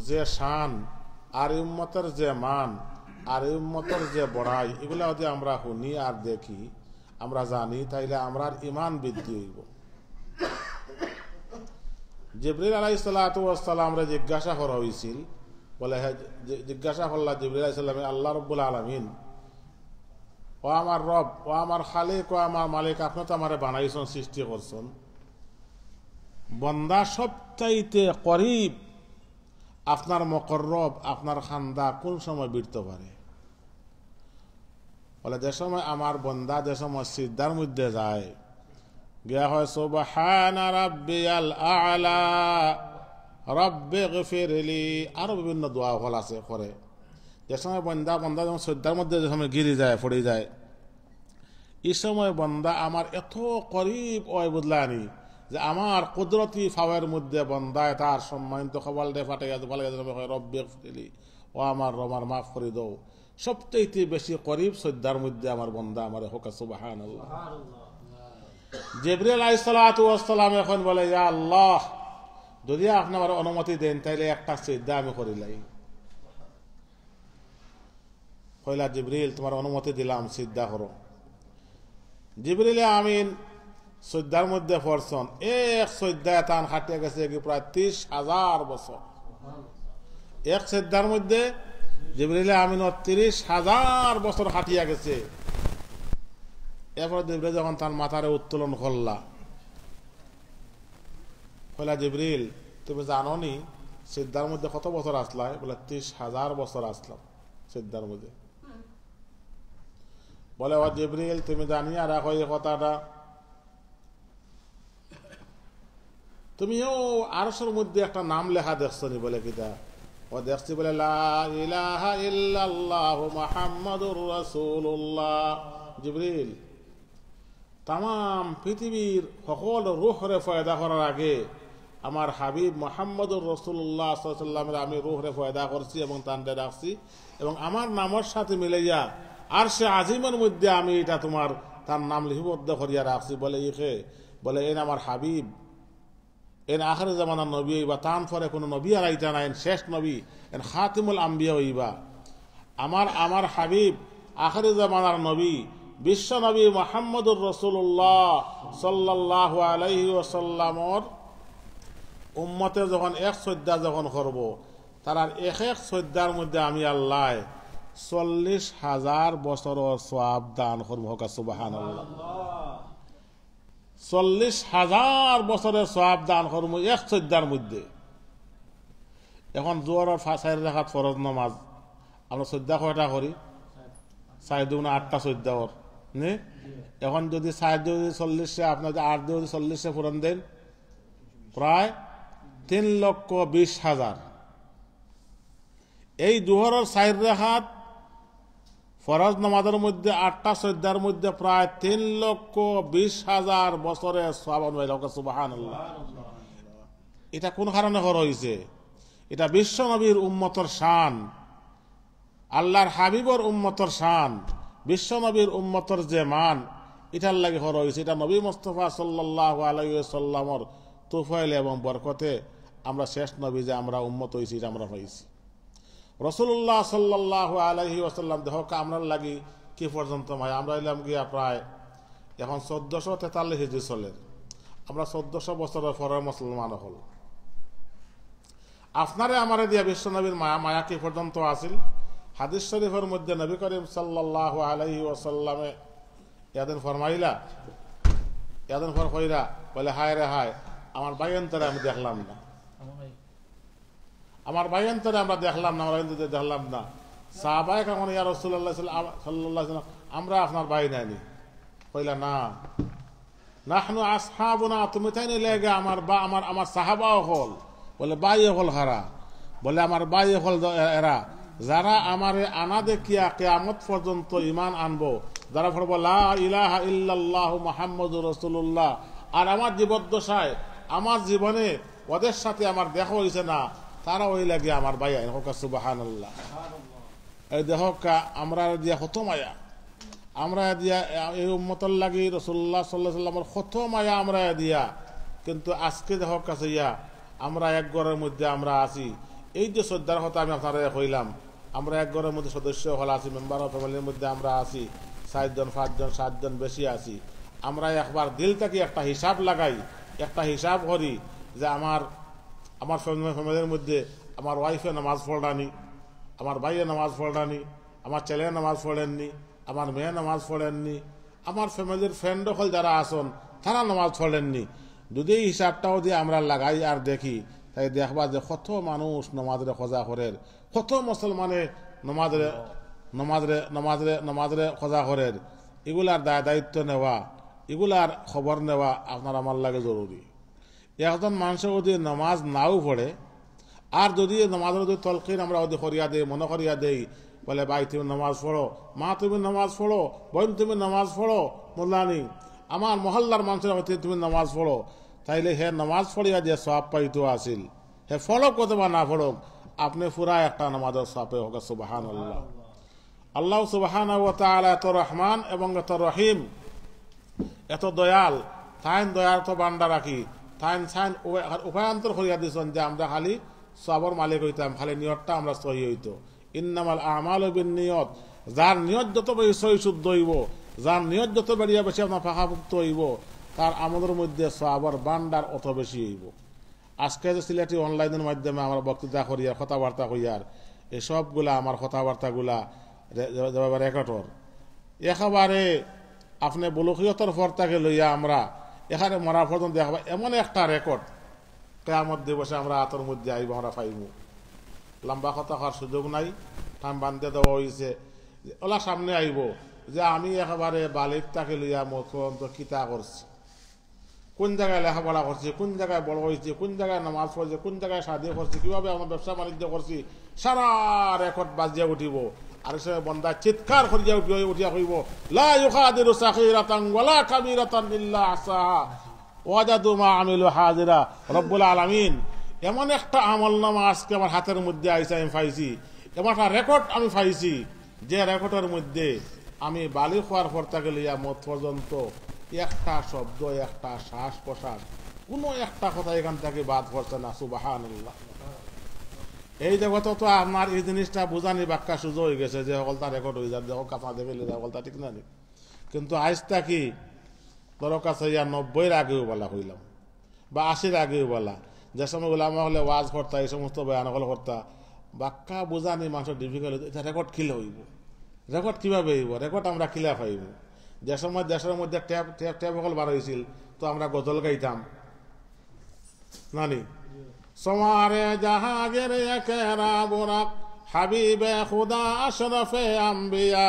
যে শান আর এই উম্মতের যে মান আর এই উম্মতের যে বড়াই, এগুলা যদি আমরা শুনি আর দেখি, আমরা জানি, তাইলে আমরা ইমান বৃদ্ধি হইব। জিবরিল আলাইহিস সালাতু ওয়াস সালামরে জিজ্ঞাসা করা হয়েছিল, বলে জিজ্ঞাসা করলা জিবরিল আলাইহিস সালাম, আল্লাহ রাব্বুল আলামিন, ও আমার রব, ও আমার খালিক, ও আমার মালিক, আপনি তো আমারে বানাইছেন, সৃষ্টি করছেন, বন্দা সবচাইতে করিব আপনার মুকররব, আপনার খান্দা কোন সময় বিরতে পারে? বলে যে সময় আমার বন্দা যে সময় সিজদার মধ্যে যায়, গিয়া হয় সুবহানা রাব্বিয়াল আ'লা রাব্বিগফিরলি, আরো বিভিন্ন দোয়া হল আছে করে। যে সময় বন্দা যখন সিজদার মধ্যে যে সময় গিরি যায়, পড়ে যায়, এই সময় বন্দা আমার এত করিব ওই বুঝলানি যে আমার কুদরতি ফাওয়ার মধ্যে বন্দায় তার সম্মানিত কপালটা ফাটাইয়া রব্বিগফিরলি, ও আমার রমার মাফ করে দাও। সবচেয়ে বেশি করিব সিজদার মধ্যে আমার বন্দা আমার হোক, সুবহানাল্লাহ। জিবরিল আলাইহিস সালাতু ওয়াস সালাম এখন বলে, ইয়া আল্লাহ, যদি আপনি আমার অনুমতি দেন তাইলে একটা সিজদা আমি করিলাই। কইলা জিবরিল, তোমার অনুমতি দিলাম, সিজদা করো। জিবরিল আমিন সিজদার মধ্যে পড়ছেন, এক সিজদায় তান খাটিয়ে গেছে প্রায় 30,000 বছর। এক সিজদার মধ্যে জিবরিল আমিন 30,000 বছর খাটিয়া গেছে। এরপর জিবরিল যখন তার মাথারে উত্তোলন করলা, কইলা জিবরিল, তুমি জানো নি সিজদার মধ্যে কত বছর আসলা? বলে 30,000 বছর আসলাম সিজদার মধ্যে। বলে, ও জিবরিল, তুমি জানিয়া রাখো এই কথাটা, তুমিও আরশের মধ্যে একটা নাম লেখা দেখছো নি? বলে কিতা? ও দেখছি। বলে, লা ইলাহা ইল্লাল্লাহু মুহাম্মাদুর রাসূলুল্লাহ। জিবরিল, তাম পৃথিবীর সকল রূহরে ফয়দা করার আগে আমার হাবিব মুহাম্মদুর রাসূলুল্লাহ সাল্লাল্লাহু আলাইহি ওয়াসাল্লামের আমি রূহরে পয়দা করছি এবং তানরে রাখছি এবং আমার নামের সাথে মিলাইয়া আরশে আজিমের মধ্যে আমি এটা তোমার তার নাম লিপিবদ্ধ করিয়া রাখছি। বলে ইখে বলে এন আমার হাবিব, এন আখির জামানার নবী হইবা, তান পরে কোনো নবী আর আইতা না, এন শেষ নবী, এন খাতিমুল আম্বিয়া হইবা। আমার হাবিব আখির জামানার নবী বিশ্ব নবী মুহাম্মদুর রাসূলুল্লাহ সাল্লাল্লাহু আলাইহি ওয়াসাল্লামর উম্মতে যখন এক শ্রদ্ধা যখন করব, তার এক এক শ্রদ্ধার মধ্যে আমি আল্লাহ 40,000 বছরের সওয়াব দান করব। সুবহানাল্লাহ, 40,000 বছরের সওয়াব দান করব এক শ্রদ্ধার মধ্যে। এখন জোহরের 4 রাকাত ফরজ নামাজ আমরা শ্রদ্ধা কয়টা করি? 4 দুগুণে 8টা শ্রদ্ধা ওর নে। এখন যদি 4 যদি 40 আপনার 8 যদি 40 পূরণ দেন, প্রায় 3,20,000। এই জোহরের 4 রাকাত ফরজ নামাজের মধ্যে 8টা শ্রদ্ধার মধ্যে প্রায় 3,20,000 বছরের সওয়াব অনুযায়ী। সুবহানাল্লাহ। এটা কোন কারণে করা হয়েছে? এটা বিশ্ব নবীর উম্মতের শান, আল্লাহর হাবিবর উম্মতের শান, বিশ্ব নবীর উম্মতের যে মান, এটার লাগে করা হয়েছে। এটা নবী মুস্তাফা সাল্লাল্লাহু আলাইহি ওয়াসাল্লামর তুফাইল এবং বরকতে আমরা শেষ নবী যে আমরা উম্মত হয়েছি এটা আমরা পাইছি। রাসূলুল্লাহ সাল্লাল্লাহু আলাইহি ওয়াসাল্লাম দেহ আমরা লাগি কি পর্যন্ত ভাই আমরা এলাম গিয়া প্রায় এখন 1443 হিজরি চলে। আমরা 1400 বছরের পরে মুসলমান হল। আপনারে আমারে দিয়া বিশ্ব নবীর মায়া কি পর্যন্ত আছিল? হাদিস শরীফের মধ্যে নবী করিম সাল্লাল্লাহু আলাইহি ওয়াসাল্লামে ইয়াদিন ফরমাইলা, ইয়াদিন ফর কইরা বলে হায় রে হায়, আমার বাইয়ন্তরে আমি দেখলাম না, আমার বাইয়ন্তরে আমরা দেখলাম না, আমরা কিন্তু দেখলাম না। সাহাবায়ে কেমন ইয়া রাসূলুল্লাহ সাল্লাল্লাহু আলাইহি ওয়াসাল্লাম আমরা আপনার ভাই নাইনি? কইলা না, নাহনু আসহাবুনা, তুমি তাই না লেগে আমার বা আমার সাহাবাও হল। বলে ভাই হল হারা? বলে আমার ভাই হল এরা যারা আমারে আনা দেখিয়া কিয়ামত পর্যন্ত ঈমান আনবো, যারা পড়ব লা ইলাহা ইল্লাল্লাহ মুহাম্মাদুর রাসূলুল্লাহ, আর আমার জীবদ্দশায় আমার জীবনে ওদের সাথে আমার দেখা হইছে না, তারা ওই লাগে আমার ভাই। সুবহানাল্লাহ। এই দেখা আমরা দিয়া কত মায়া, আমরা দিয়া এই উম্মতের লাগি রাসূলুল্লাহ সাল্লাল্লাহু আলাইহি ওয়াসাল্লামের কত মায়া আমরা দিয়া, কিন্তু আজকে দেখা কাছে ইয়া আমরা এক ঘরের মধ্যে আমরা আছি। এই যে শ্রদ্ধার কথা আমি আপনারা কইলাম, আমরা এক ঘরের মধ্যে সদস্য হল আছি, মেম্বার অফ ফ্যামিলির মধ্যে আমরা আছি 4 জন 5 জন 7 জন বেশি আছি। আমরা একবার দিল থেকে একটা হিসাব লাগাই, একটা হিসাব করি যে আমার ফ্যামিলির মধ্যে আমার ওয়াইফে নামাজ পড়ানি, আমার ভাইয়ে নামাজ পড়ানি, আমার ছেলে নামাজ পড়েননি, আমার মেয়ে নামাজ পড়েননি, আমার ফ্যামিলির ফ্রেন্ড হল যারা আসন তারা নামাজ পড়েননি। যদি এই হিসাবটাও দিয়ে আমরা লাগাই আর দেখি, তাই দেখবা যে কত মানুষ নমাজরে খোঁজা করেন, কত মুসলমানে নমাজরে খোঁজা করেন। এগুলার দায়িত্ব নেওয়া, এগুলার খবর নেওয়া আপনার আমার লাগে জরুরি। একজন মানুষের যদি নামাজ নাও পড়ে, আর যদি নামাজের যদি তলকিন আমরা যদি করিয়া দেই, মনে করিয়া দেই, বলে ভাই তুমি নামাজ পড়ো, মা তুমি নামাজ পড়ো, বোন তুমি নামাজ পড়ো, মোল্লানি আমার মহল্লার মানুষের তুমি নামাজ পড়ো, তাইলে হে নামাজ পড়িয়া যে সওয়াব পাইতো আসিল, হে ফলক কত বা না ফলক, আপনি পুরা একটা নামাজের সওয়াবে হোক। সুবহানাল্লাহ। আল্লাহ সুবহানাহু ওয়া তাআলা এত রহমান এবং এত রহিম, এত দয়াল, তাইন দয়ার তো বান্ডা রাখি, তাইন সাইন উভয়ান্তর করিয়া দিয়েছেন যে আমরা খালি সওয়াবের মালিক হইতাম, খালি নিয়তটা আমরা সহি হইতো। ইন্নামাল আমালু বিন্নিয়ত, যার নিয়ত যত বেশি সহি শুদ্ধ হইব, যার নিয়ত যত বেরিয়া বেশি আপনার ফাঁকাভুক্ত হইব, তার আমাদের মধ্যে সওয়াবের বান্ডার অত বেশি হইব। আজকে যে সিলেটি অনলাইনের মাধ্যমে আমরা বক্তৃতা করিয়ার, কথাবার্তা করিয়ার, এসবগুলা আমার কথাবার্তাগুলা রেকর্ডর একেবারে আপনি বলুকিয়তর ফরতাকে লইয়া আমরা এখানে মরা পর্যন্ত দেখবা এমন একটা রেকর্ড কিয়ামত দিবসে আমরা হাতের মধ্যে আইব, আমরা পাইব। লম্বা কথা হওয়ার সুযোগ নাই, টাইম বান্ধে দেওয়া হয়েছে। ওলা সামনে আইব যে আমি একেবারে বালিকটাকে লইয়া মত কিতা করছি, কোন জায়গায় লেখাপড়া করছি, কোন জায়গায় বড় হয়েছে, কোন জায়গায় নামাজ পড়ছে, কোন জায়গায় শাদী করছি, কিভাবে আমরা ব্যবসা বাণিজ্য করছি, সারা রেকর্ড বাজিয়া উঠিব। আর সে বন্দা চিৎকার করিয়া উঠিয়া হইব, লা ইউগাদিরু সাগীরাতান ওয়ালা কাবীরাতান ইল্লা আহসাহা, ওয়াজাদু মা আমিলু হাজিরা। রব্বুল আলামিন এমন একটা আমলনামা আজকে আমার হাতের মধ্যে আইসা আমি পাইছি, এমন একটা রেকর্ড আমি পাইছি, যে রেকর্ডের মধ্যে আমি বালি হওয়ার পর থেকে লিয়া মত পর্যন্ত একটা শব্দ, একটা শ্বাস প্রশ্বাস, কোনো একটা কথা এখান থেকে বাদ পড়ছে না। সুবহানাল্লাহ। এই জগতে তো আমার এই জিনিসটা বোঝানি বাক্কা সুযোগ হয়ে গেছে যে সকলটা রেকর্ড হয়ে যাবে, যখন কাপড় দেবে সকলটা ঠিক না। কিন্তু আজটা কি তোর কাছে 90-এর আগেও বলা হইলাম বা 80-এর আগেও বলা, যে সময় ওলামা হলে ওয়াজ করতা, এই সমস্ত বয়ান হল করতা, বাক্কা বোঝানি মানুষের ডিফিকাল্ট। এটা রেকর্ড কিলে হইব, রেকর্ড কিভাবে হইব? রেকর্ড আমরা কিলা পাইব? যে সময় দেশের মধ্যে ট্যাপ ট্যাপ ট্যাপ সকল বার হয়েছিল, তো আমরা গজল গাইতাম নানি, সমারে জাহাগের একেরা বোরাক হাবিবে খুদা আশরফে আম্বিয়া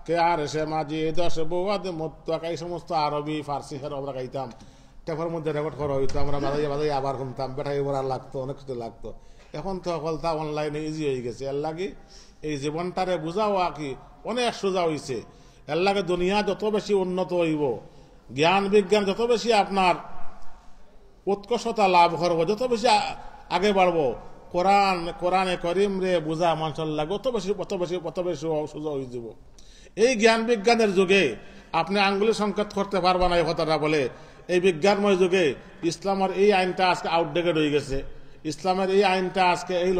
কে আর সে মাঝি দশ বুয়াদ মুত্তাকা, এই সমস্ত আরবি ফার্সি আমরা গাইতাম। টেপের মধ্যে রেকর্ড করা হইতো, আমরা বাজাই বাজাই আবার শুনতাম, বেটাই বলার লাগতো, অনেক কিছু লাগতো। এখন তো সকলটা অনলাইনে ইজি হয়ে গেছে। এর লাগে এই জীবনটারে বুঝাও কি অনেক সোজা হয়েছে। এর লাগে দুনিয়া যত বেশি উন্নত হইব, জ্ঞান বিজ্ঞান যত বেশি আপনার উৎকর্ষতা লাভ করবো, যত বেশি আগে বাড়বো, কোরআনে করিম রে বুঝা মানুষের লাগে অত বেশি সোজা হয়ে যাব। এই জ্ঞান বিজ্ঞানের যুগে আপনি আঙ্গুলি সংকেত করতে পারবা না, এই কথাটা বলে। এই বিজ্ঞানময় যুগে ইসলামের এই আইনটা আজকে আউটডেটেড হয়ে গেছে। ইসলামের এই আইনটা আজকে এই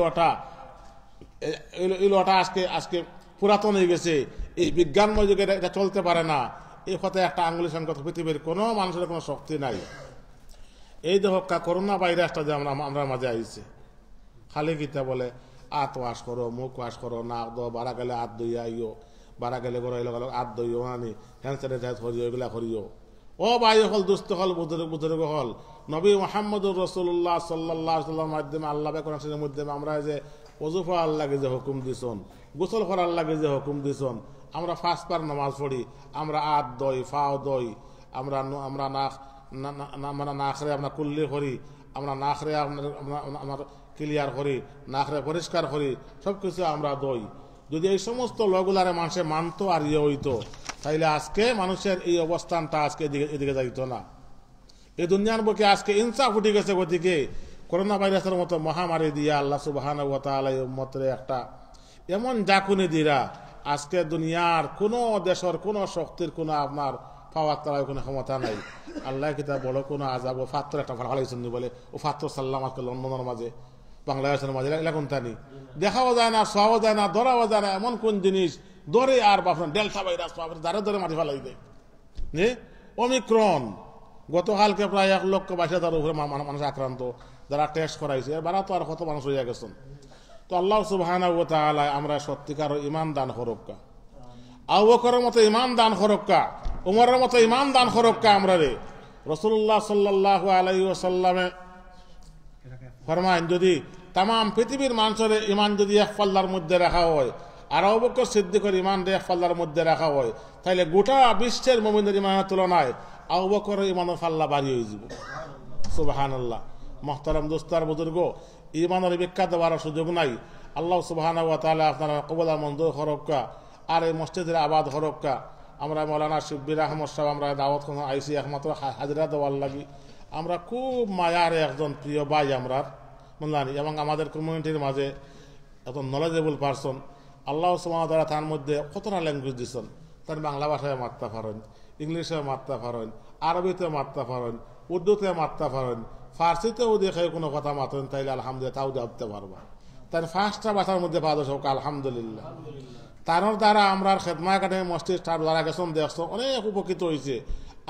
লটা আজকে পুরাতন হয়ে গেছে। এই বিজ্ঞানময় যুগে এটা চলতে পারে না। এই কথায় একটা আঙ্গুলি সংকেত পৃথিবীর কোনো মানুষের কোনো শক্তি নাই। এই দেখো করোনা ভাইরাসটা যে আমরা মাঝে আইছে, খালি গীতা বলে আত ওয়াশ করো, মুখ ওয়াশ করো, নাক দো, বাড়া গেলে হাত দইয়া আইও, বাড়া গেলে গরো হাত দইও, আনি হ্যান্ড স্যানিটাইজ করিও, এগুলা করিও। ও ভাই হল, দুস্থ হল, বুজুর্গ হল, নবী মুহাম্মদুর রাসূলুল্লাহ সাল্লাল্লাহু আলাইহি ওয়াসাল্লামের মাধ্যমে আল্লাহ কোরআনের মাধ্যমে আমরা যে ওযু করার লাগে যে হুকুম দিছেন, গোসল করার লাগে যে হুকুম দিছেন, আমরা 5 বার নামাজ পড়ি, আমরা হাত দই, পাও দই, আমরা নাখরে আমরা কুল্লি করি, আমরা নাখরে আমরা ক্লিয়ার করি, নাখরে পরিষ্কার করি, সবকিছু আমরা দই। যদি এই সমস্ত লগুলারে মানুষে মানতো আর ইয়ে হইতো, তাইলে আজকে মানুষের এই অবস্থানটা আজকে এদিকে যাইতো না। এই দুনিয়ার বুকে আজকে ইনসাফ উঠে গেছে। গতিকে করোনা ভাইরাসের মতো মহামারী দিয়া আল্লাহ সুবহানাহু ওয়া তাআলা উম্মতের একটা এমন জাকুনি দিরা, আজকে দুনিয়ার কোনো দেশের কোনো শক্তির কোনো আপনার পাওয়ার তার কোনো ক্ষমতা নাই। আল্লাহ কিতা বড় কোনো আজাব ও ফাত্তর একটা ভালো শুনি বলে, ও ফাত্তর সাল্লাম আজকে লন্ডনের মাঝে, বাংলাদেশের মাঝে এরকম তানি দেখাও যায় না, শোয়াও যায় না, ধরাও যায় না। এমন কোন জিনিস ধরে আর বাপন ডেল্টা ভাইরাস ধরে মাটি ফেলাই দেয়। ওমিক্রন গতকালকে প্রায় 1,22,000 উপরে মানুষ আক্রান্ত, যারা টেস্ট করাইছে, এবার তো আর কত মানুষ হয়ে গেছেন। তো আল্লাহ সুবহানাহু ওয়া তাআলা আমরা সত্যিকার ইমান দান করক্কা, আবু বকরের মতো ইমান দান করক্কা, উমরের মতো ইমান দান করক্কা আমরা রে। রাসূলুল্লাহ সাল্লাল্লাহু আলাইহি ওয়াসাল্লামে ফরমায়েন, যদি তাম পৃথিবীর মানুষের ইমান যদি এক পাল্লার মধ্যে রাখা হয়, আর আবু বকর সিদ্দিকের ইমান এক পাল্লার মধ্যে রাখা হয়, তাহলে গোটা বিশ্বের মুমিনের ইমানের তুলনায় আবু বকরের ইমানের পাল্লা বাড়ি হয়ে যাব। সুবহানাল্লাহ। মুহতারাম দোস্তার বুজুর্গ, ইমানের বিখ্যাত দেওয়ার সুযোগ নাই। আল্লাহ সুবহানাহু ওয়া তাআলা আপনারা কবুল মঞ্জুর করক্কা, আর এই মসজিদের আবাদ করক্কা। আমরা মৌলানা শিব্বির আহমদ সাহেব আমরা দাওয়াত আইসি একমাত্র হাজিরা দেওয়ার লাগি। আমরা খুব মায়ার একজন প্রিয় ভাই আমরা জানি, এবং আমাদের কমিউনিটির মাঝে এত নলেজেবল পারসন। আল্লাহ সুবহানাহু ওয়া তাআলা তার মধ্যে কতটা ল্যাঙ্গুয়েজ দিচ্ছেন। তার বাংলা ভাষায় মারতে পারেন, ইংলিশে মারতে পারেন, আরবিতে মারতে পারেন, উর্দুতে মারতে পারেন, ফার্সিতেও দেখে কোনো কথা মাতেন, তাইলে আলহামদুলিল্লাহ তাও জানতে পারবা। তার 5টা ভাষার মধ্যে পাওয়া হোক আলহামদুলিল্লাহ। তার দ্বারা আমরা খেদমা একাডেমি মসজিদ স্টার দ্বারা গেছেন দেখছো, অনেক উপকৃত হয়েছে,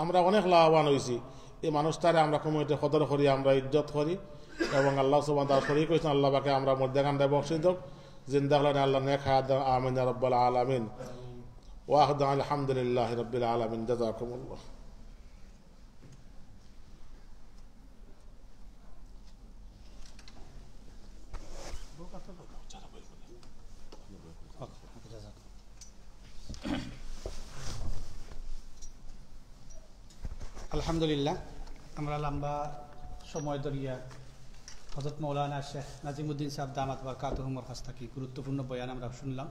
আমরা অনেক লাভবান হয়েছি। এই মানুষটারে আমরা কমিউনিটি কদর করি, আমরা ইজ্জত করি, এবং আল্লাহ সুবহানাহু ওয়া তাআলা শরীক হয়েছেন। আল্লাহ পাকে আমরা মধ্যে গান্ডায় বকশিশ হোক, জিন্দা হলেন আল্লাহ নেক হায়াত দাও, আমিন ইয়া রাব্বাল আলামিন। ওয়া আখদা আলহামদুলিল্লাহি রাব্বিল আলামিন। জাযাকুমুল্লাহ। আলহামদুলিল্লাহ, আমরা লম্বা সময় ধরিয়া হযরত মৌলানা শেখ নাজিমুদ্দিন সাহেব দামাত বারকাতুহুর কাছ থেকে গুরুত্বপূর্ণ বয়ান আমরা শুনলাম।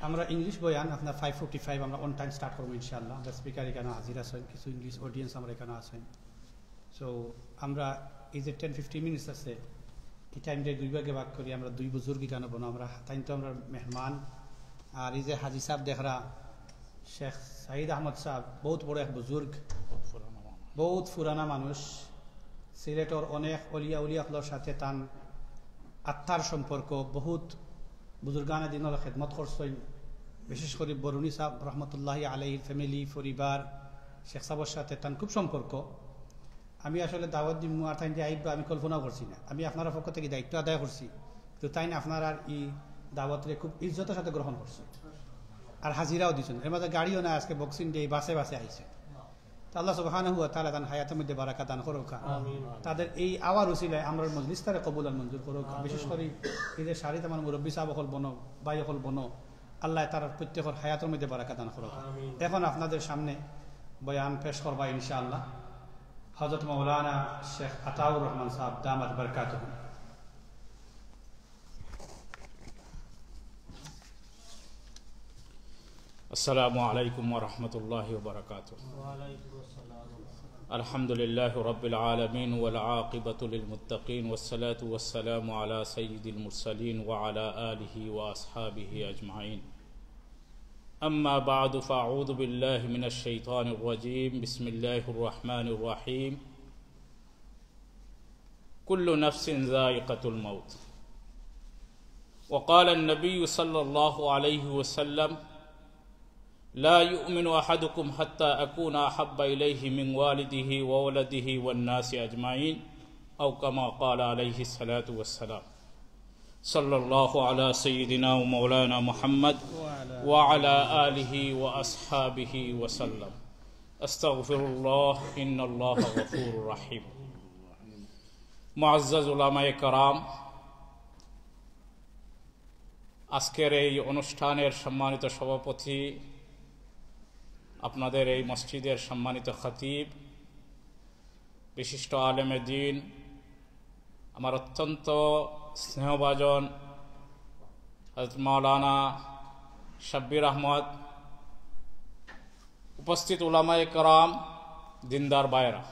আমরা ইংলিশ বয়ান আপনার 5:45 আমরা অন টাইম স্টার্ট করবো ইনশাআল্লাহ। স্পিকার এখানে হাজির আছেন, কিছু ইংলিশ অডিয়েন্স আমরা এখানে আছেন। সো আমরা এই যে 10-15 মিনিটস আছে এই টাইমটা দুই ভাগে ভাগ করি আমরা দুই বুজুর্গ গান বনো আমরা তাই তো আমরা মেহমান আর এই যে হাজি সাহেব দেখরা শেখ সাইদ আহমদ সাহেব বহুত বড় এক বুজুর্গ বহুত পুরানা মানুষ সিলেটর অনেক অলিয়া উলিয়াকলোর সাথে তান আত্মার সম্পর্ক বহুত বুজুর্গানে দিনের খেদমত করছেন বিশেষ করে বরুণী সাহেব রহমতুল্লাহি আলাইহির ফ্যামিলি পরিবার শেখ সাহেবের সাথে তান খুব সম্পর্ক আমি আসলে দাওয়াত দিম আর তাই যে আইব আমি কল্পনা করছি না আমি আপনার পক্ষ থেকে দায়িত্ব আদায় করছি তো তাই না আপনার আর এই দাওয়াতরে খুব ইজ্জতের সাথে গ্রহণ করছে আর হাজিরাও দিচ্ছেন এর মধ্যে গাড়িও না আজকে বক্সিং ডে বাসে বাসে আইছে তো আল্লাহ সুবহানাহু ওয়া তাআলা তান হায়াতের মধ্যে বারাকা দান করুক তাদের এই আওয়ার উসিলায় আমরা মজলিস তারে কবুল আর মঞ্জুর করুক বিশেষ করে এই যে শারীত আমার মুরব্বী সাহেব হল বনো ভাই হল বনো আল্লাহ তার প্রত্যেকের হায়াতের মধ্যে বারাকা দান করুক এখন আপনাদের সামনে বয়ান পেশ করবা ইনশাআল্লাহ হযরত মাওলানা শেখ আতাউর রহমান সাহেব দামাত বরকাতুহু السلام عليكم ورحمة الله وبركاته. الحمد لله رب العالمين والعاقبة للمتقين والصلاة والسلام على سيد المرسلين وعلى آله وأصحابه أجمعين. أما بعد فأعوذ بالله من الشيطان الرجيم. بسم الله الرحمن الرحيم. كل نفس ذائقة الموت. وقال النبي صلى الله عليه وسلم لا يؤمن أحدكم حتى أكون أحب إليه من والده وولده والناس أجمعين أو كما قال عليه الصلاة والسلام. صلى الله على سيدنا ومولانا محمد وعلى آله وأصحابه وسلم. أستغفر الله إن الله غفور رحيم. معزز علماء کرام আজকের এই অনুষ্ঠানের সম্মানিত সভাপতি আপনাদের এই মসজিদের সম্মানিত খতিব বিশিষ্ট আলেমে দ্বীন আমার অত্যন্ত স্নেহভাজন হযরত মাওলানা শাব্বির আহমদ উপস্থিত উলামায়ে কেরাম দিনদার ভাইরা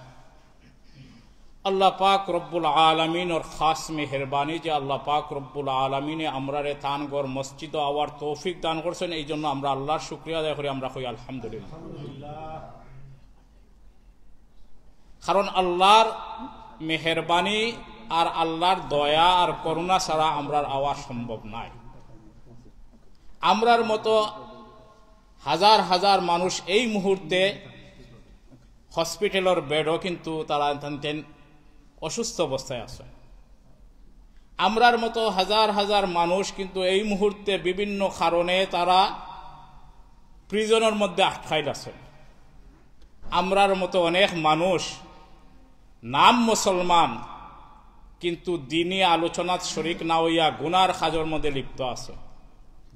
আল্লাহ পাক রব্বুল আলামিন और खास মেহেরবানি যে আল্লাহ পাক রব্বুল আলামিনে আমরারে তানগর মসজিদ আওয়ার তৌফিক দান করছেন এই জন্য আমরা আল্লাহর শুকরিয়া আদায় করি আমরা কই আলহামদুলিল্লাহ কারণ আল্লাহর মেহেরবানি আর আল্লাহর দয়া আর করুণা ছাড়া আমরার আওয়ার সম্ভব নাই আমরার মতো হাজার হাজার মানুষ এই মুহূর্তে হসপিটালের বেডও কিন্তু তারা অসুস্থ অবস্থায় আছে আমরার মতো হাজার হাজার মানুষ কিন্তু এই মুহূর্তে বিভিন্ন কারণে তারা প্রিজনের মধ্যে আটকাইল আছে আমরার মতো অনেক মানুষ নাম মুসলমান কিন্তু দ্বীনি আলোচনাত শরীক না হইয়া গুনার কাজের মধ্যে লিপ্ত আছে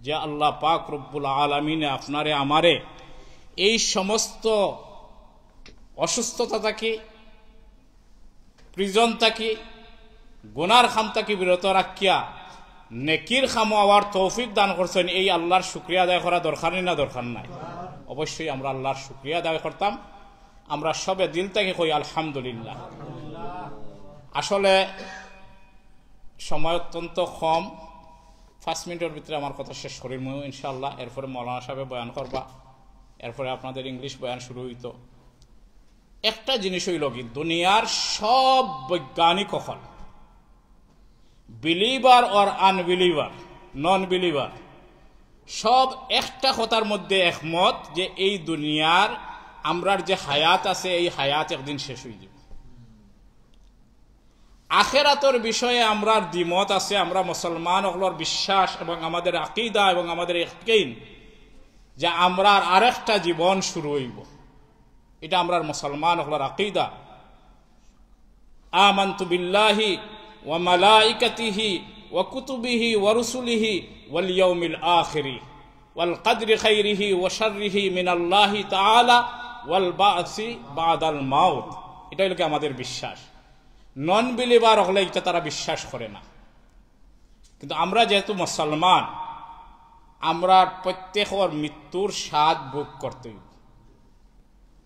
যে আল্লাহ পাক রব্বুল আলামিনে আপনারে আমারে এই সমস্ত অসুস্থতা থাকি প্রিজন থাকি গুনার খাম থাকি বিরত রাখিয়া নেকির খামো আওয়ার তৌফিক দান করছেন এই আল্লাহর শুকরিয়া আদায় করা দরকার না দরকার নাই অবশ্যই আমরা আল্লাহর শুকরিয়া আদায় করতাম আমরা সবে দিল থেকে কই আলহামদুলিল্লাহ আসলে সময় অত্যন্ত কম 5 মিনিটের ভিতরে আমার কথা শেষ করি ইনশাআল্লাহ এরপরে মাওলানা সাহেব বয়ান করবা এরপরে আপনাদের ইংলিশ বয়ান শুরু হইতো একটা জিনিস হইল কি দুনিয়ার সব বৈজ্ঞানিক হল বিলিভার আর আনবিলিভার নন বিলিভার সব একটা কথার মধ্যে একমত যে এই দুনিয়ার আমরার যে হায়াত আছে এই হায়াত একদিন শেষ হয়ে যাবে আখিরাতের বিষয়ে আমরার দ্বিমত আছে আমরা মুসলমান হলর বিশ্বাস এবং আমাদের আকীদা এবং আমাদের ইয়াকিন যে আমরার আরেকটা জীবন শুরু হইব এটা আমরার মুসলমান হলর আকীদা আমানতু বিল্লাহি ওয়া মালাইকাতিহি ওয়া কুতুবিহি ওয়া রুসুলিহি ওয়াল ইয়াউমিল আখিরি ওয়াল কদরি খাইরিহি ওয়া শাররিহি মিনাল্লাহি তাআলা ওয়াল বা'সি বাদাল মাউত এটা হলো কি আমাদের বিশ্বাস নন বিলিভার হলে এটা তারা বিশ্বাস করে না কিন্তু আমরা যেহেতু মুসলমান আমরা প্রত্যেকের মৃত্যুর স্বাদ ভোগ করতে হইব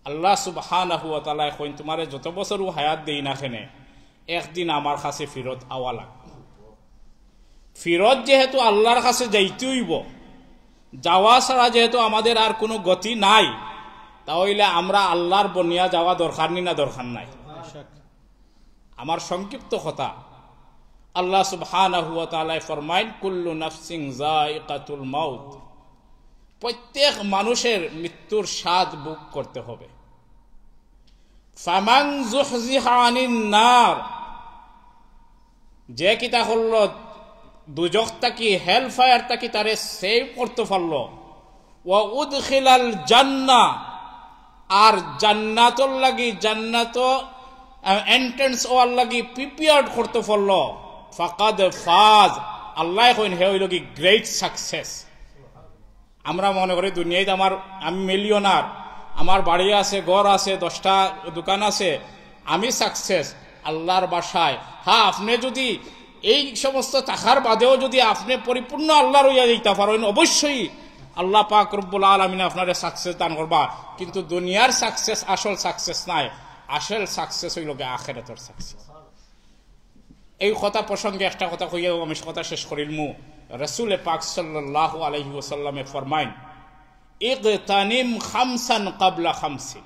আল্লাহ সুবহানাহু ওয়া তাআলা কইন তোমারে যত বছর হায়াত দেই না কেনে একদিন আমার কাছে ফিরত আওয়া লাগবে। ফিরত যেহেতু আল্লাহর কাছে যাইতে হইব, যাওয়া ছাড়া যেহেতু আমাদের আর কোনো গতি নাই, তাহলে আমরা আল্লাহর বনিয়া যাওয়া দরকার নি না দরকার নাই? আমার সংক্ষিপ্ত কথা, আল্লাহ সুবহানাহু ওয়া তাআলা ফরমাইন কুল্লু নাফসিন যায়িকাতুল মাউত, প্রত্যেক মানুষের মৃত্যুর স্বাদ ভোগ করতে হবে। ফামান যুহজিহা আনিন নার, যে কিতা হল দুজখ তাকি হেল ফায়ার তাকি তারে সেভ করতে পারল, ওয়া উদখিলাল জান্নাহ, আর জান্নাতুল লাগি জান্নাত এন্ট্রান্স ওয়াল লাগি প্রিপেয়ার্ড করতে পারল, ফাকাদ ফাজ, আল্লাহ কইন হে হইল কি গ্রেট সাকসেস। আমরা মনে করি দুনিয়াতে আমি মিলিয়নার, আমার বাড়ি আছে, ঘর আছে, 10টা দোকান আছে, আমি সাকসেস। আল্লাহর বাসায় হ্যাঁ, আপনি যদি এই সমস্ত টাকার বাদেও যদি আপনি পরিপূর্ণ আল্লাহর হইয়া যাইতে পারেন, অবশ্যই আল্লাহ পাক রব্বুল আলামিন আপনারে সাকসেস দান করবা। কিন্তু দুনিয়ার সাকসেস আসল সাকসেস নাই, আসল সাকসেস হইল আখিরাতের সাকসেস। এই কথা প্রসঙ্গে একটা কথা কইয়া আমি কথা শেষ করিলমু। রাসূল পাক সাল্লাল্লাহু আলাইহি ওয়াসাল্লামে ফরমাইন, ইগতানিম খামসান ক্বাবলা খামসিন,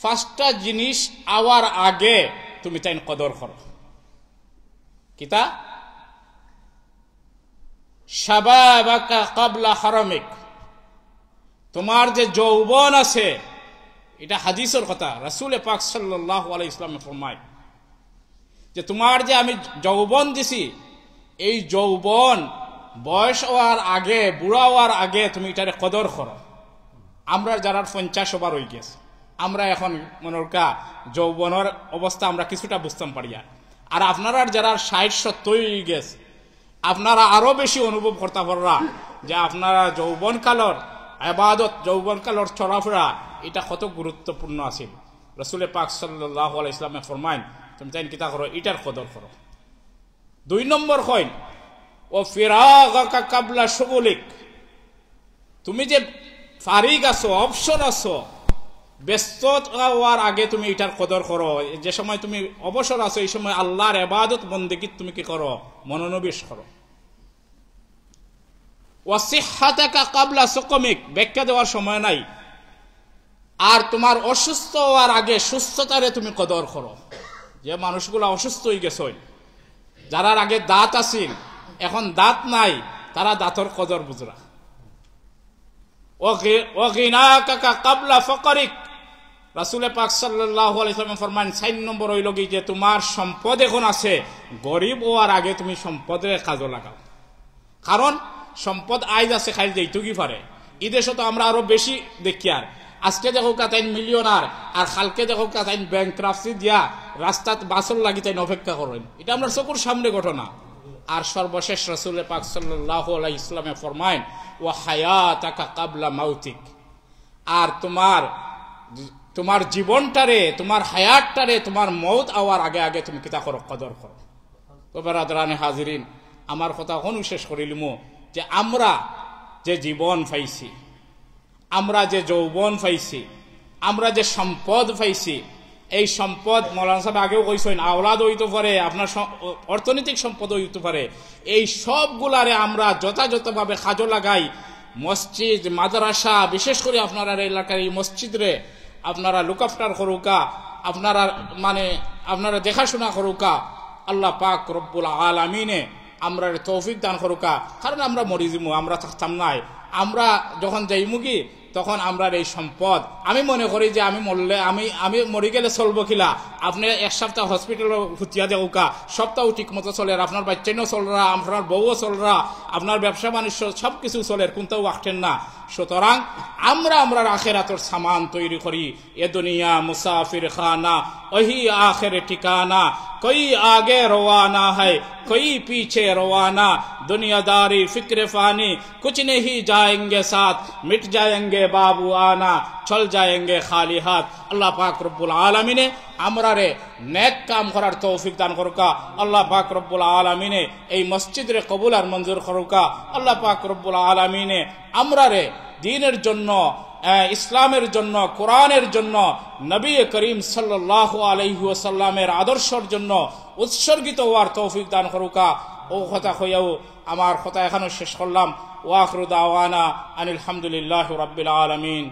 পাঁচটা জিনিস আওয়ার আগে তুমি তাই কদর করো। কিতা? শাবাবাকা ক্বাবলা হারামিক, তোমার যে যৌবন আছে, এটা হাদিসের কথা, রাসূল পাক সাল্লাল্লাহু আলাইহি ওয়াসাল্লাম ফরমায় যে তোমার যে আমি যৌবন দিছি, এই যৌবন বয়স হওয়ার আগে, বুড়া হওয়ার আগে তুমি এটারে কদর করো। আমরা যারা 50 ওভার হয়ে গেছে, আমরা এখন মনোরকা যৌবনের অবস্থা আমরা কিছুটা বুঝতাম পারি, আর আপনারা যারা 60-70 হয়ে গেছে, আপনারা আরো বেশি অনুভব করতে পাররা যে আপনারা যৌবন কালর ইবাদত, যৌবন কালর চলাফেরা এটা কত গুরুত্বপূর্ণ আছে। রাসূল পাক সাল্লাল্লাহু আলাইহি ওয়াসাল্লাম ফরমাইন তুমি তাই কিতা করো, এটার কদর করো। 2 নম্বর কইন ও ফিরাগাকা ক্বাবলা শুগুলিক, তুমি যে ফারিগ আছো, অবসর আছো, ব্যস্ত হওয়ার আগে তুমি এটার কদর করো। যে সময় তুমি অবসর আছো, এই সময় আল্লাহর ইবাদত বন্দেগী তুমি কি করো, মনোনিবেশ করো। ওয়া সিহহাতাকা ক্বাবলা সুকমিক, ব্যাখ্যা দেওয়ার সময় নাই। আর তোমার অসুস্থ হওয়ার আগে সুস্থতারে তুমি কদর করো। যে মানুষগুলো অসুস্থ হয়ে গেছে, যারা আগে দাঁত আছিল এখন দাঁত নাই, তারা দাঁতর কদর বুঝরা। ও গিনাকা ক্বাবলা ফাকরিক, রাসূল পাক সাল্লাল্লাহু আলাইহি ওয়াসাল্লাম ফরমান 4 নম্বর হইল কি যে তোমার সম্পদ এখন আছে, গরিব হওয়ার আগে তুমি সম্পদের কাজে লাগাও। কারণ সম্পদ আইজ আছে, খাইল যাইতো কি পারে। এই দেশে তো আমরা আরো বেশি দেখি, আর আজকে দেখো কাতাইন মিলিয়নার, আর কালকে দেখো কাতাইন ব্যাংক্রাফসি দিয়া রাস্তাত বাসল লাগি তাই অপেক্ষা করেন। এটা আমরা চকুর সামনে ঘটনা। আর সর্বশেষ রাসূল পাক সাল্লাল্লাহু আলাইহি ওয়াসাল্লাম ফরমায়েন ওয়া হায়াতাকা ক্বাবলা মাউতিক, আর তোমার জীবনটারে, তোমার হায়াতটারে, তোমার মওত আওয়ার আগে আগে তুমি কিতা করো, কদর করো। তো বেরাদরানে হাজিরিন, আমার কথা কোন শেষ করিলিমু যে আমরা যে জীবন পাইছি, আমরা যে যৌবন পাইছি, আমরা যে সম্পদ পাইছি, এই সম্পদ মৌলানা সাহেব আগেও কইছেন আওলাদ হইতে পারে, আপনার অর্থনৈতিক সম্পদ হইতে পারে, এই সবগুলারে আমরা যথাযথভাবে কাজে লাগাই। মসজিদ, মাদ্রাসা, বিশেষ করে আপনারা এলাকার এই মসজিদরে আপনারা লুক আফটার করুকা, আপনারা দেখাশোনা করুকা। আল্লাহ পাক রব্বুল আলামিনে আমরা তৌফিক দান করুকা। কারণ আমরা মরিজিমু, আমরা থাকতাম নাই, আমরা যখন যাইমুগি তখন আমরা এই সম্পদ, আমি মনে করি যে আমি মরলে আমি মরি গেলে চলবো কিলা। আপনি 1 সপ্তাহ হসপিটালে হুতিয়া দেউকা, সপ্তাহ ঠিক মতো চলে, আপনার বাচ্চাইনও চলরা, আপনার বউও চলরা, আপনার ব্যবসা বাণিজ্য সব কিছু চলে, কোনটাও আঁকতেন না। সুতরাং আমরা আখিরাতের সামান তৈরি করি। এ দুনিয়া মুসাফির খানা, ওহি আখের ঠিকানা, कोई आगे रवाना है कोई पीछे रवाना, दुनियादारी फिक्र फानी कुछ नहीं जाएंगे साथ, मिट जाएंगे बाबू आना, चल जाएंगे खाली हाथ। अल्लाह पाक रब्बुल आलमीने আমরারে নেক কাম করার তৌফিক দান করুকা। আল্লাহ পাক রব্বুল আলামিনে এই মসজিদরে কবুল আর মঞ্জুর করুকা। আল্লাহ পাক রব্বুল আলামিনে আমরারে দ্বীনের জন্য, ইসলামের জন্য, কোরআনের জন্য, নবী করিম সাল্লাল্লাহু আলাইহি ওয়াসাল্লামের আদর্শের জন্য উৎসর্গিত হওয়ার তৌফিক দান করুকা। ও কথা হইয়াও আমার কথা এখনো শেষ করলাম। ওয়া আখিরু দাওয়ানা আনিল হামদুলিল্লাহি রাব্বিল আলামিন।